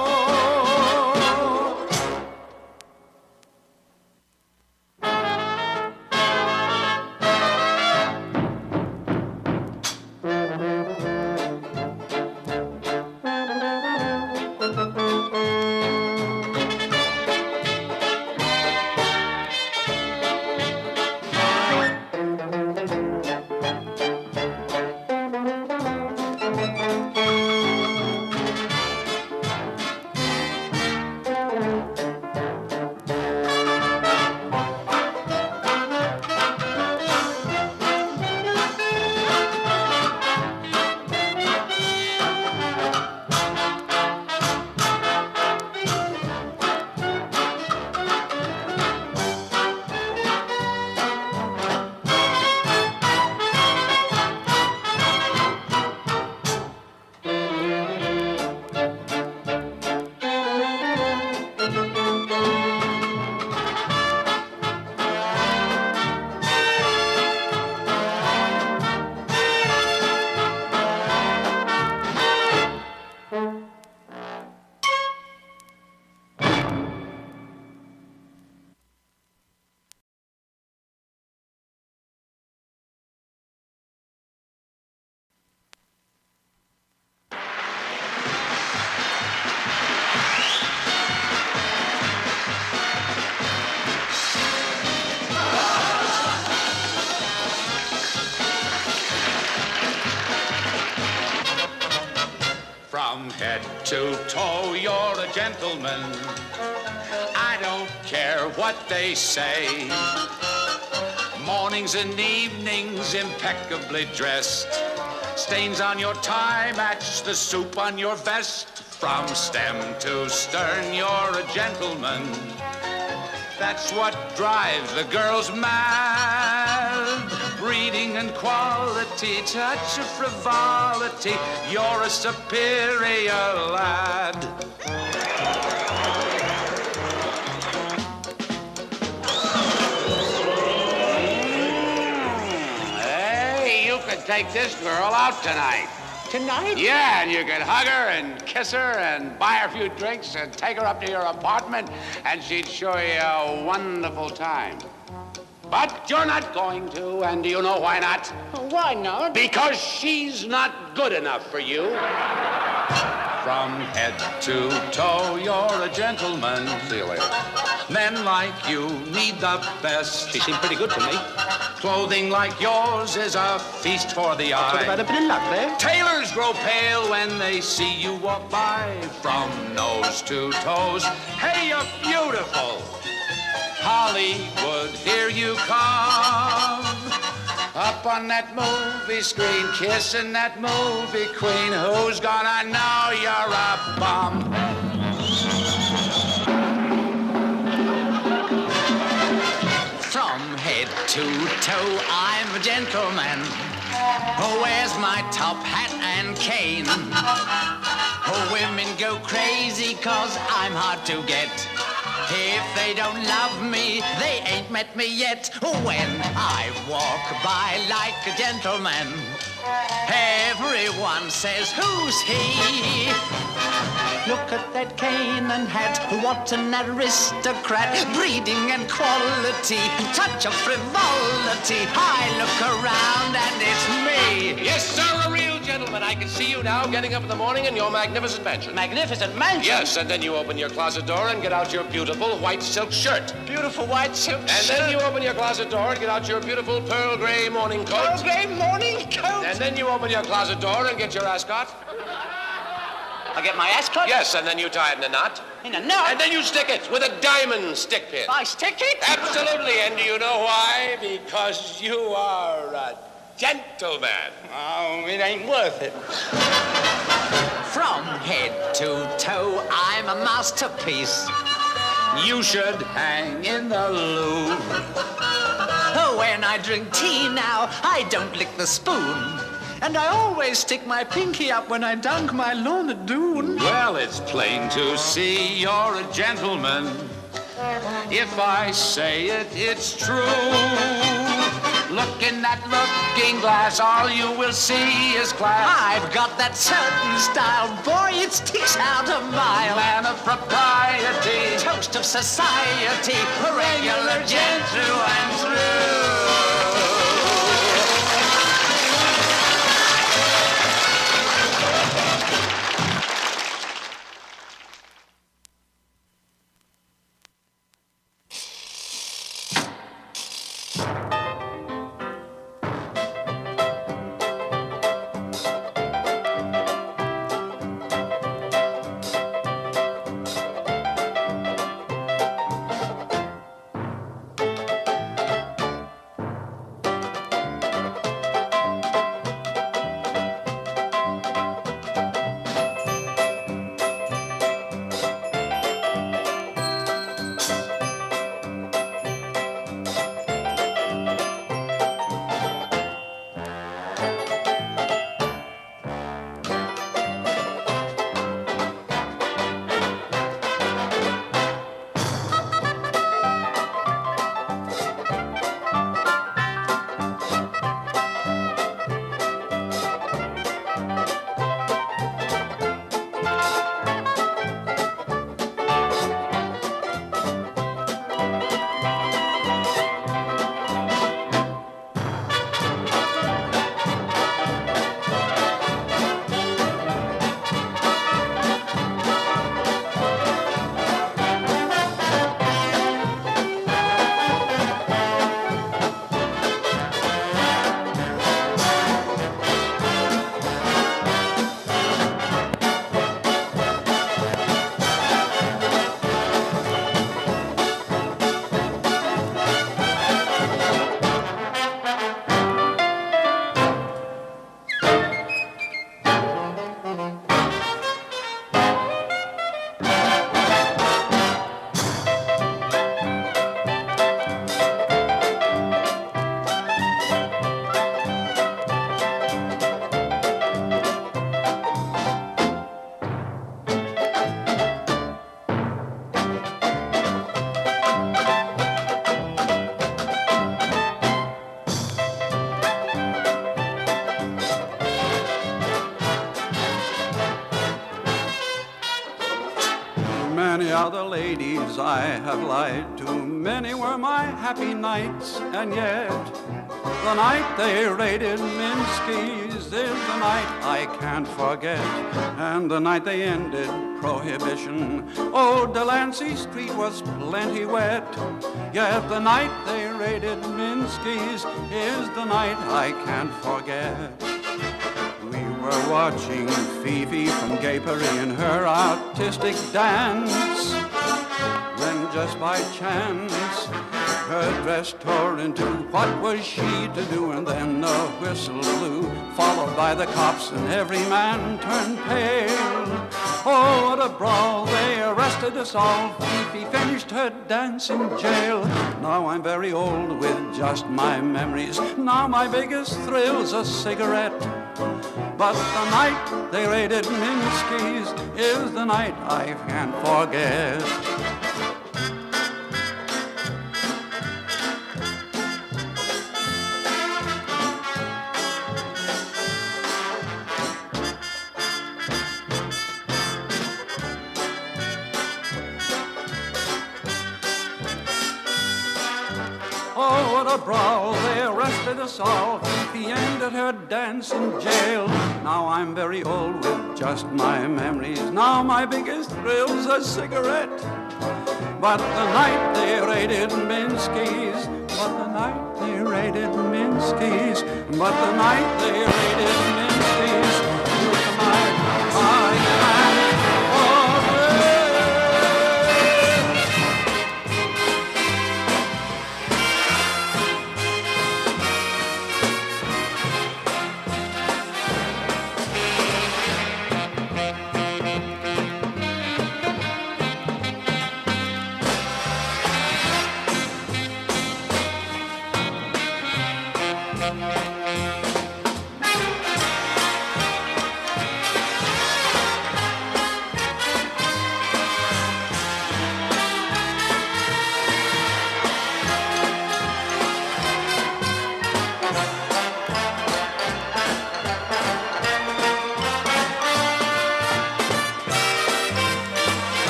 From head to toe, you're a gentleman. I don't care what they say. Mornings and evenings impeccably dressed. Stains on your tie match the soup on your vest. From stem to stern, you're a gentleman. That's what drives the girls mad. Breeding and quality, touch of frivolity, you're a superior lad. Hey, you could take this girl out tonight. Tonight? Yeah, and you could hug her and kiss her and buy her a few drinks and take her up to your apartment, and she'd show you a wonderful time. But you're not going to, and do you know why not? Why not? Because she's not good enough for you. From head to toe, you're a gentleman. See you later. Men like you need the best. She seemed pretty good to me. Clothing like yours is a feast for the eye. About a bit of luck there. Tailors grow pale when they see you walk by. From nose to toes, hey, you're beautiful. Hollywood, here you come. Up on that movie screen, kissing that movie queen. Who's gonna know you're a bum? From head to toe, I'm a gentleman who wears my top hat and cane. Oh, women go crazy 'cause I'm hard to get. If they don't love me, they ain't met me yet. When I walk by like a gentleman, everyone says, who's he? Look at that cane and hat, what an aristocrat. Breeding and quality, touch of frivolity. I look around and it's me. Yes, sir, a real gentleman. I can see you now getting up in the morning in your magnificent mansion. Magnificent mansion? Yes, and then you open your closet door and get out your beautiful white silk shirt. Beautiful white silk And shirt. then you open your closet door and get out your beautiful pearl gray morning coat. Pearl gray morning coat. And then you open your closet door and get your ascot. I get my ass cut? Yes, and then you tie it in a knot. In a knot? And then you stick it with a diamond stick pin. I stick it? Absolutely, and do you know why? Because you are a gentleman. Oh, it ain't worth it. From head to toe, I'm a masterpiece. you should hang in the loo. When I drink tea now, I don't lick the spoon. And I always stick my pinky up when I dunk my Lorna Doone. Well, it's plain to see you're a gentleman. If I say it, it's true. Look in that looking glass, all you will see is class. I've got that certain style, boy, it sticks out a mile. Man of propriety, Toast of society, a regular gent through and through. Many other ladies I have lied to, many were my happy nights, and yet the night they raided Minsky's is the night I can't forget, and the night they ended Prohibition. Old Delancey Street was plenty wet, yet the night they raided Minsky's is the night I can't forget. We were watching Fifi from Gapery in her artistic dance, when just by chance her dress tore into what was she to do, and then a whistle blew, followed by the cops, and every man turned pale. Oh, what a brawl, they arrested us all. Fifi finished her dance in jail. Now I'm very old with just my memories. Now my biggest thrill's a cigarette. But the night they raided Minsky's is the night I can't forget. Oh, what a brawl, they arrested us all. Fifi ended her dance in jail. Now I'm very old with just my memories. Now my biggest thrill's a cigarette. But the night they raided Minsky's, but the night they raided Minsky's, but the night they raided Minsky's, was the night I can't forget.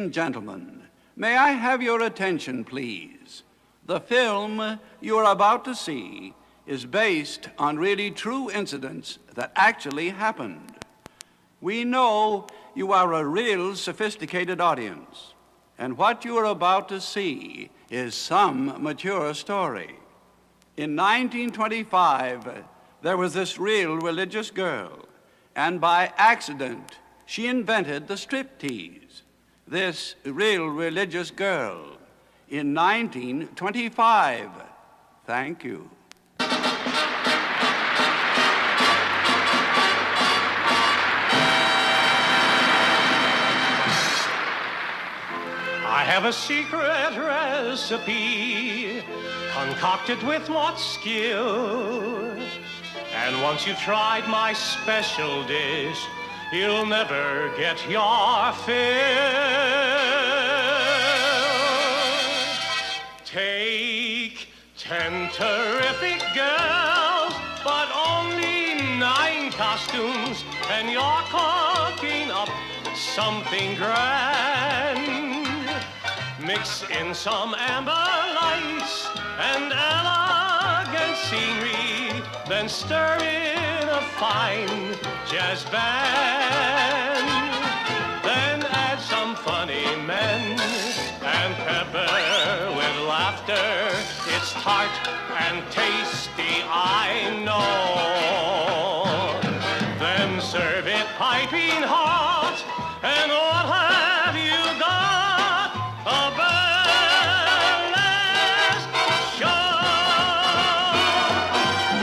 and gentlemen, may I have your attention, please? The film you are about to see is based on really true incidents that actually happened. We know you are a real sophisticated audience, and what you are about to see is some mature story. In 1925, there was this real religious girl, and by accident, she invented the striptease. This real religious girl in 1925. Thank you. I have a secret recipe, concocted with what skill. And once you've tried my special dish, you'll never get your fill. Take 10 terrific girls, but only 9 costumes, and you're cooking up something grand. Mix in some amber lights and elegant scenery, then stir in a fine jazz band. Then add some funny men and pepper with laughter. It's tart and tasty, I know. Then serve it piping hot, and what have you got? A burlesque show.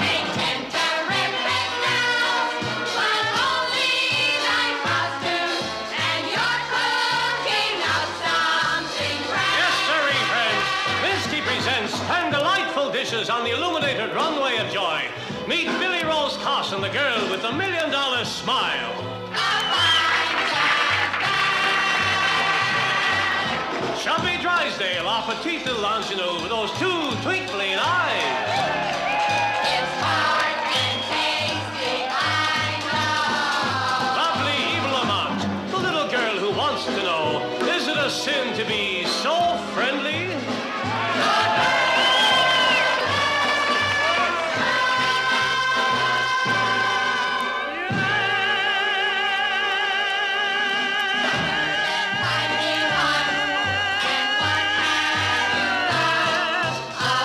Take 10 terrific girls, but only 9 costumes, and you're cooking up something grand. Yes, sirree, friends. Misty presents 10 delightful dishes on the illuminated runway of joy. Meet Billy Rose Carson, the girl with the $1 million smile. Chubby Drysdale, our petite little ingenue with those 2 twinkling eyes. It's hard and tasty, I know. Lovely Eva Lamont, the little girl who wants to know, is it a sin to be so friendly? Piping hot, and what have you got? A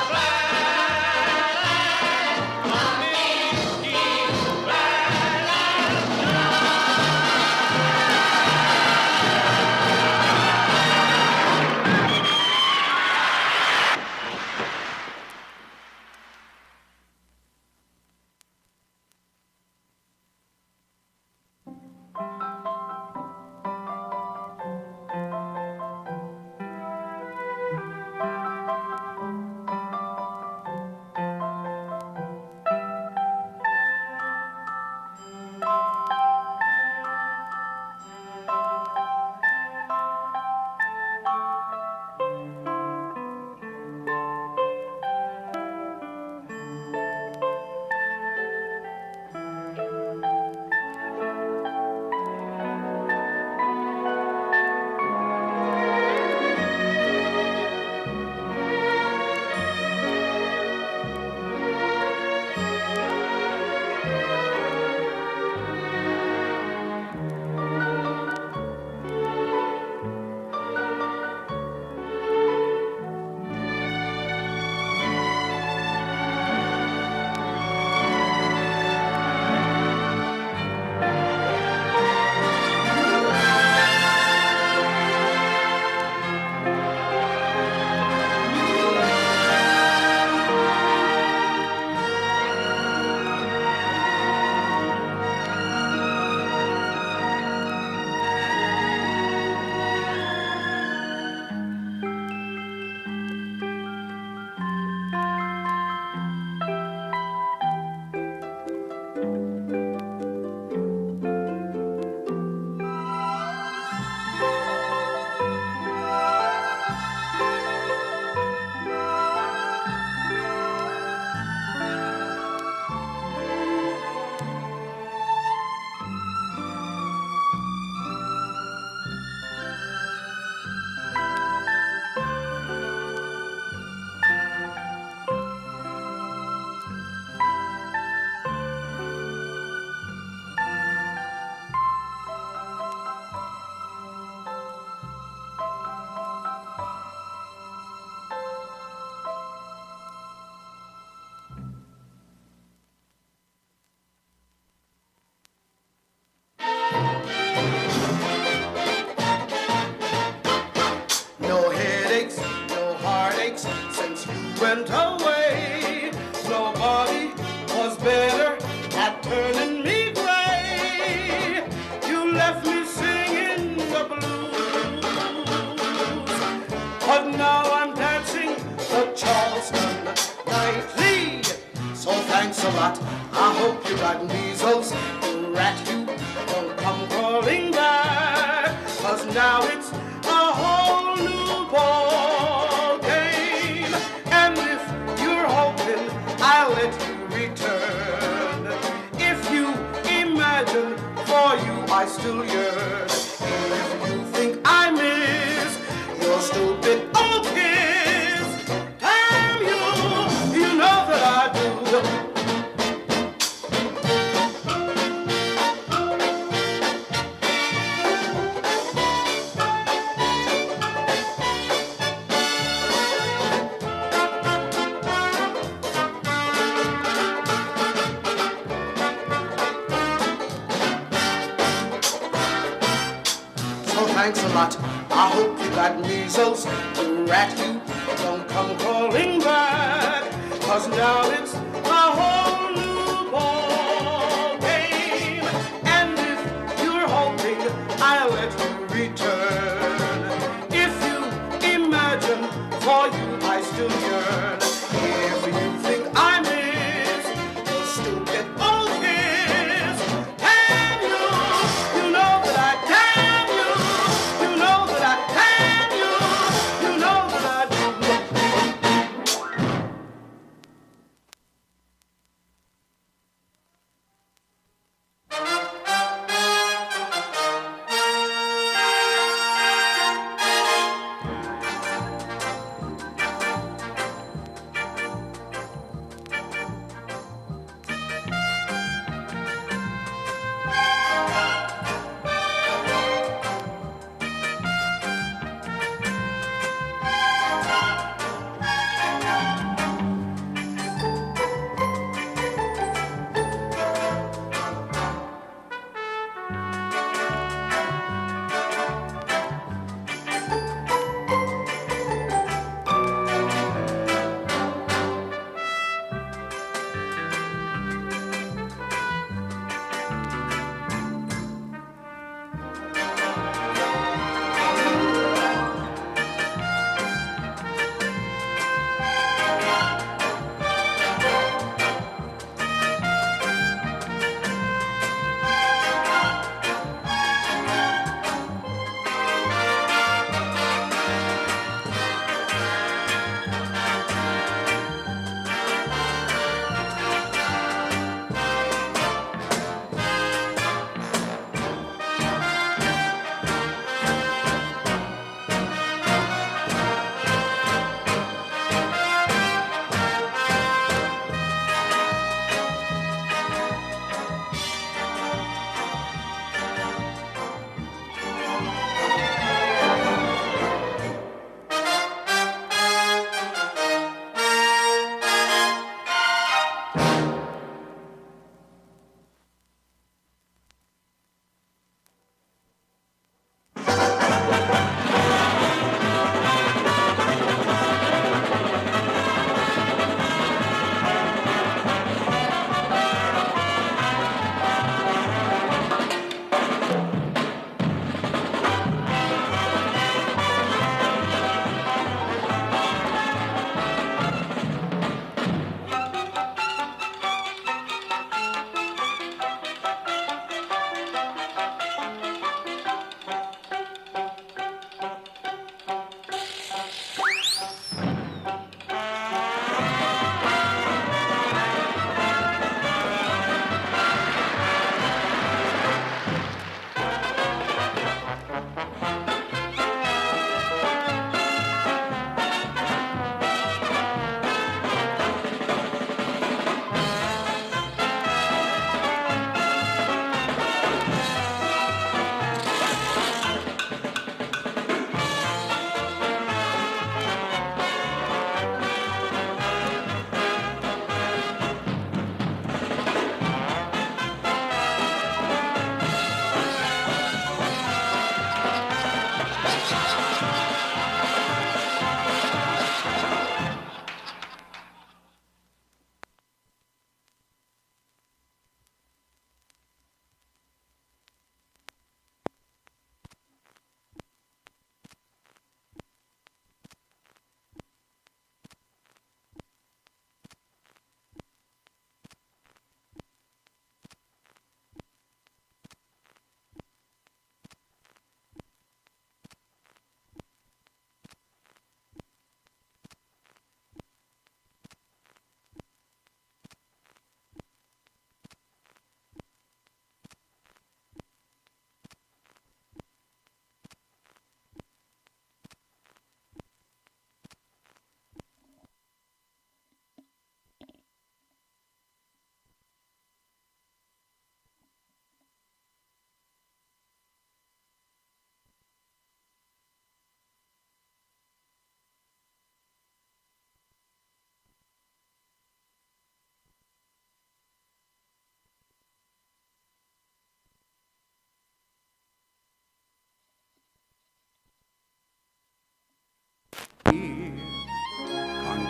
thanks since you went away. Nobody was better at turning me gray. You left me singing the blues, but now I'm dancing the Charleston nightly. So thanks a lot. I hope you got measles. Rat, you don't come crawling back, 'cause now it's a whole new ball game. And if you're hoping I'll let you return, if you imagine for you I still yearn, if you think I miss your stupid old kiss, damn you, you know that I do. Thanks a lot. I hope you got measles. Rat, you don't come crawling back, 'cause now it's a whole new ball game. And if you're hoping I'll let you return, if you imagine for you I still yearn, if you think I miss your stupid old kiss, can you know that I can.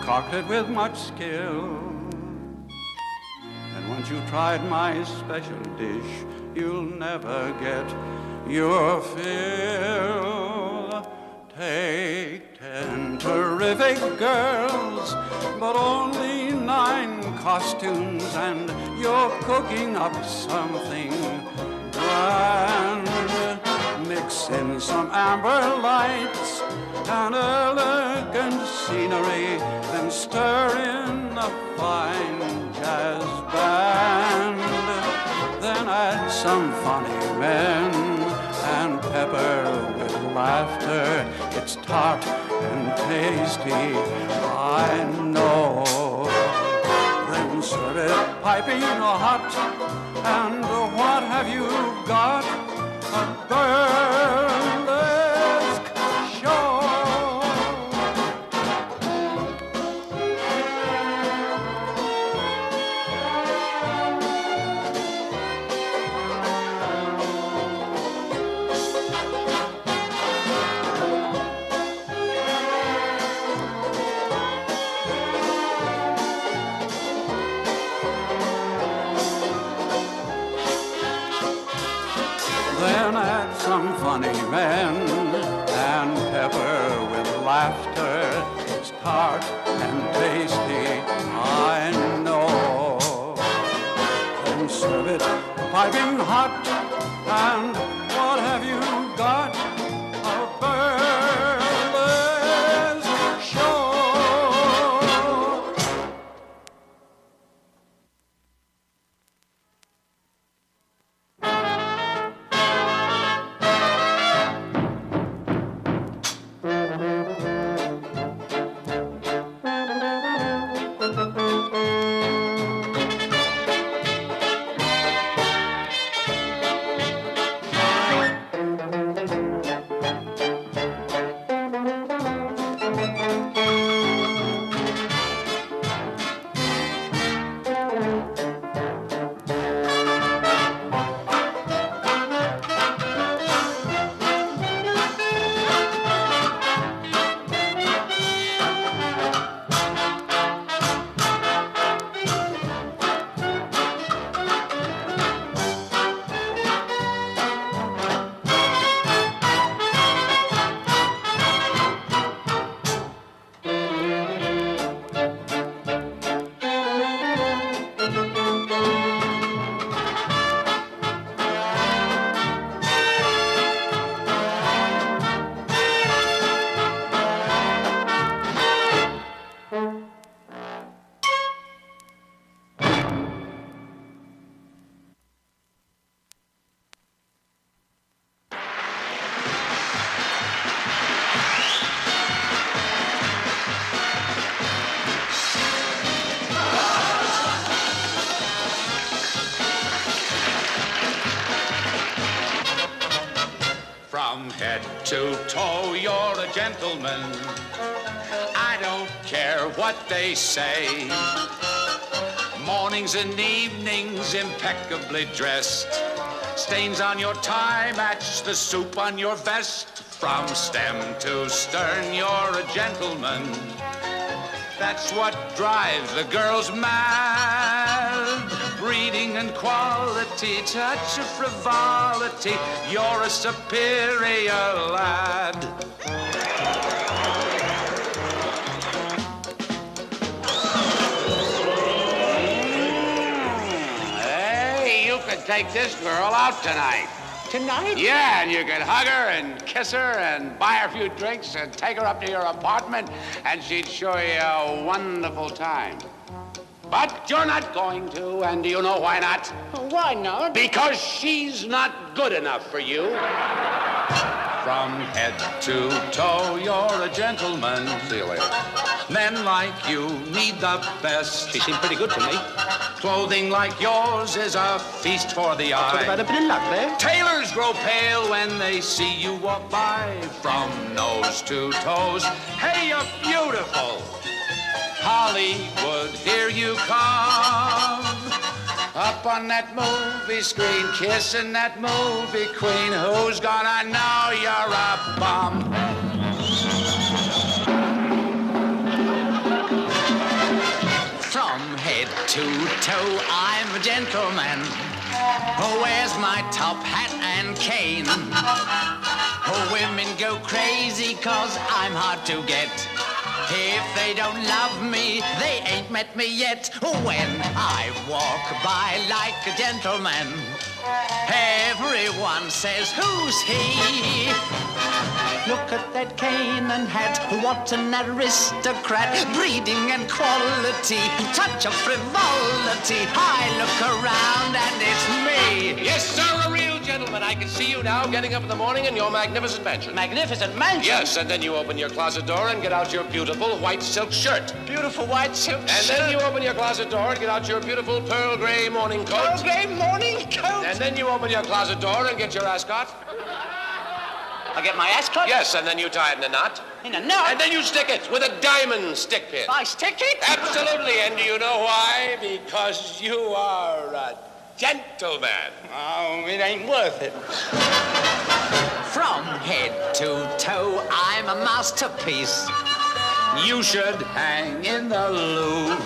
concocted with much skill. And once you've tried my special dish, you'll never get your fill. Take 10 terrific girls, but only 9 costumes, and you're cooking up something grand. Mix in some amber lights and elegant scenery, then stir in a fine jazz band. Then add some funny men and pepper with laughter. It's tart and tasty, I know. Then serve it piping hot, and what have you got? A burlesque show. Then add some funny men and pepper with laughter. It's tart and tasty, I know. Then serve it piping hot, and what have you got? A burlesque show. From head to toe, you're a gentleman. I don't care what they say. Mornings and evenings impeccably dressed. Stains on your tie match the soup on your vest. From stem to stern, you're a gentleman. That's what drives the girls mad. Breeding and quality, touch of frivolity, you're a superior lad. Hey, you could take this girl out tonight. Tonight? Yeah, and you could hug her and kiss her and buy her a few drinks and take her up to your apartment, and she'd show you a wonderful time. But you're not going to, and do you know why not? Why not? Because she's not good enough for you. From head to toe, you're a gentleman. See you later. Men like you need the best. She seemed pretty good to me. Clothing like yours is a feast for the Talk about eye. a bit of luck there. Tailors grow pale when they see you walk by. From nose to toes, hey, you're beautiful. Hollywood, here you come. Up on that movie screen, kissing that movie queen. Who's gonna know you're a bum? to toe, I'm a gentleman who wears my top hat and cane. Oh, women go crazy 'cause I'm hard to get. If they don't love me, they ain't met me yet. When I walk by like a gentleman, everyone says, who's he? Look at that cane and hat, what an aristocrat. Breeding and quality, touch of frivolity. I look around and it's me. Yes, sir, a real gentleman. I can see you now getting up in the morning in your magnificent mansion. Magnificent mansion. Yes, and then you open your closet door and get out your beautiful white silk shirt. Beautiful white silk And shirt. then you open your closet door and get out your beautiful pearl gray morning coat. Pearl gray morning coat. And then you open your closet door and get your ascot. I'll get my ass cut. Yes, and then you tie it in a knot. In a knot. And then you stick it with a diamond stick pin. I stick it. Absolutely, and do you know why? Because you are a gentleman. Oh, it ain't worth it. From head to toe, I'm a masterpiece. You should hang in the loo.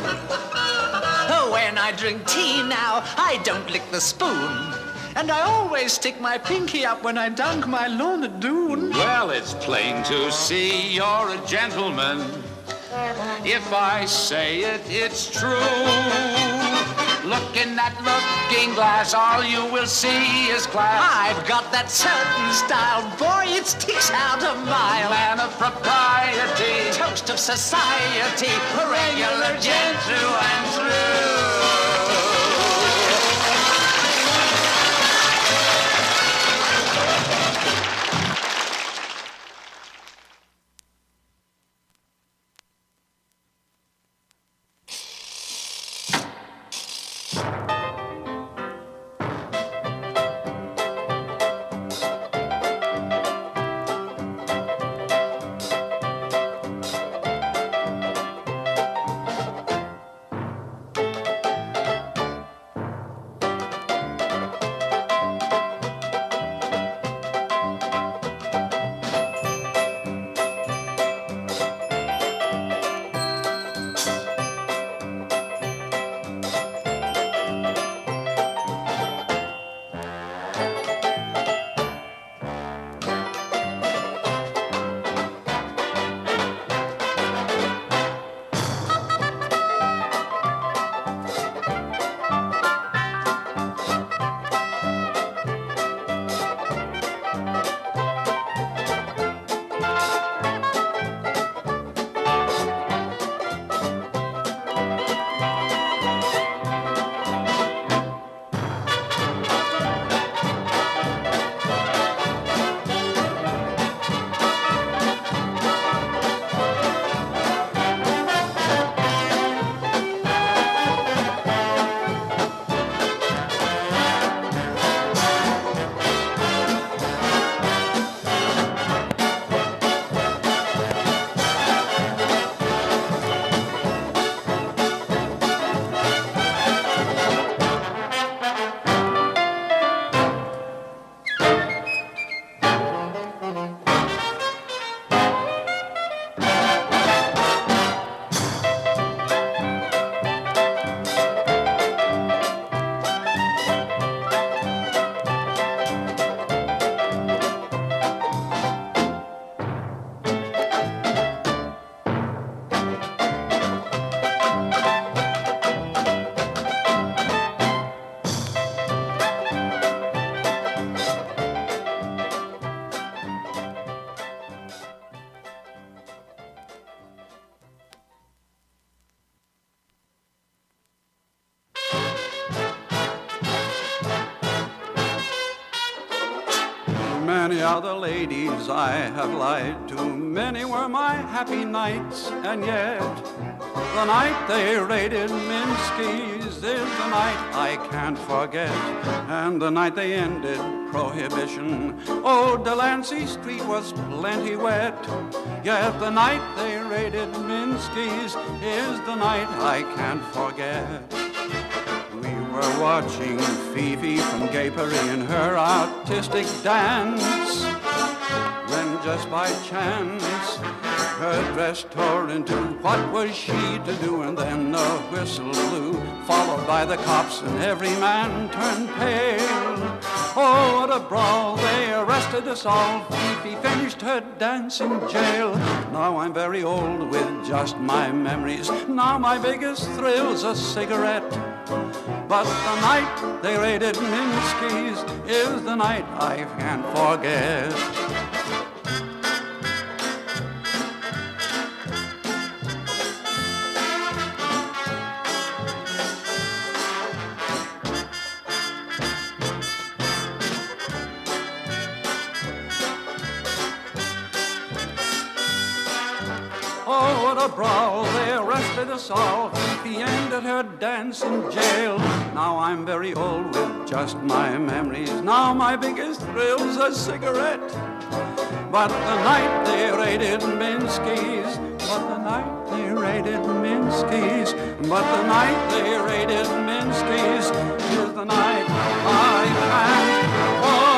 When I drink tea now, I don't lick the spoon. And I always stick my pinky up when I dunk my Lorna Doone. Well, it's plain to see you're a gentleman. If I say it, it's true. Look in that looking glass, all you will see is class. I've got that certain style, boy, it sticks out a mile. Man of propriety, Toast of society, a regular gent through and through. Many are the ladies I have lied to, many were my happy nights, and yet the night they raided Minsky's is the night I can't forget, and the night they ended Prohibition. Oh, Delancey Street was plenty wet, yet the night they raided Minsky's is the night I can't forget. We were watching Fifi from Gapery in her artistic dance, when just by chance her dress tore in two. What was she to do? And then the whistle blew, followed by the cops, and every man turned pale. Oh, what a brawl, they arrested us all. Fifi finished her dance in jail. Now I'm very old with just my memories. Now my biggest thrill's a cigarette. But the night they raided Minsky's is the night I can't forget. Oh, what a brawl, they arrested us all. Fifi ended her dance in jail. Now I'm very old with just my memories. Now my biggest thrill's a cigarette. But the night they raided Minsky's, but the night they raided Minsky's, but the night they raided Minsky's is the night I can't forget.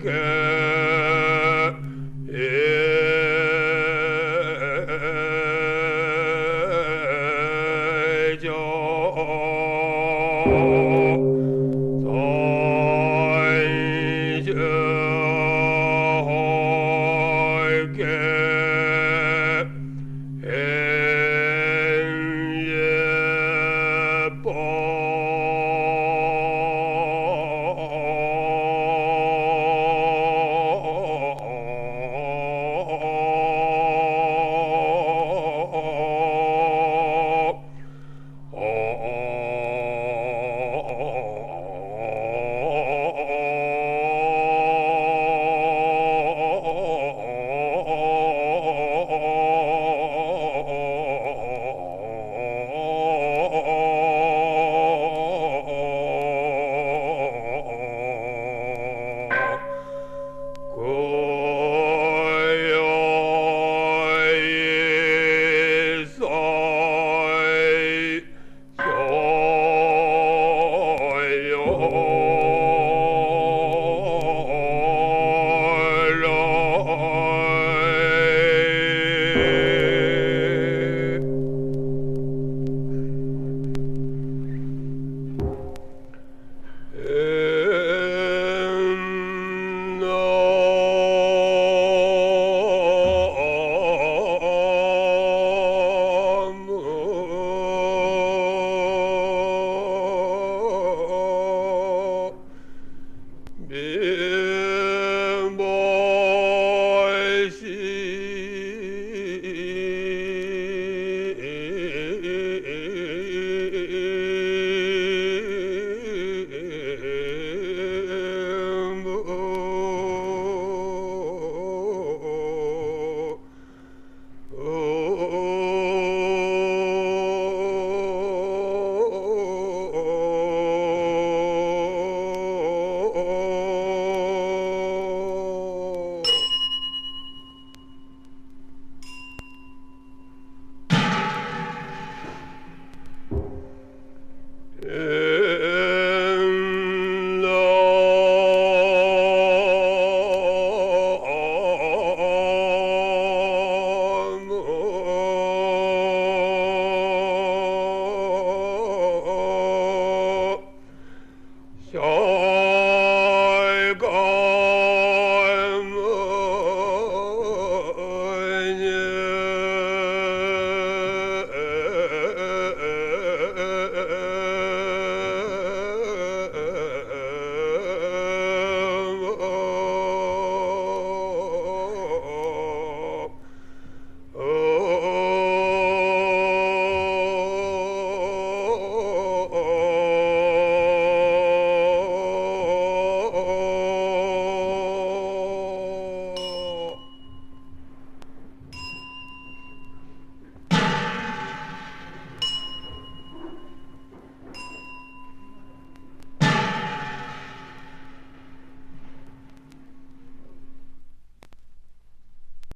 girl.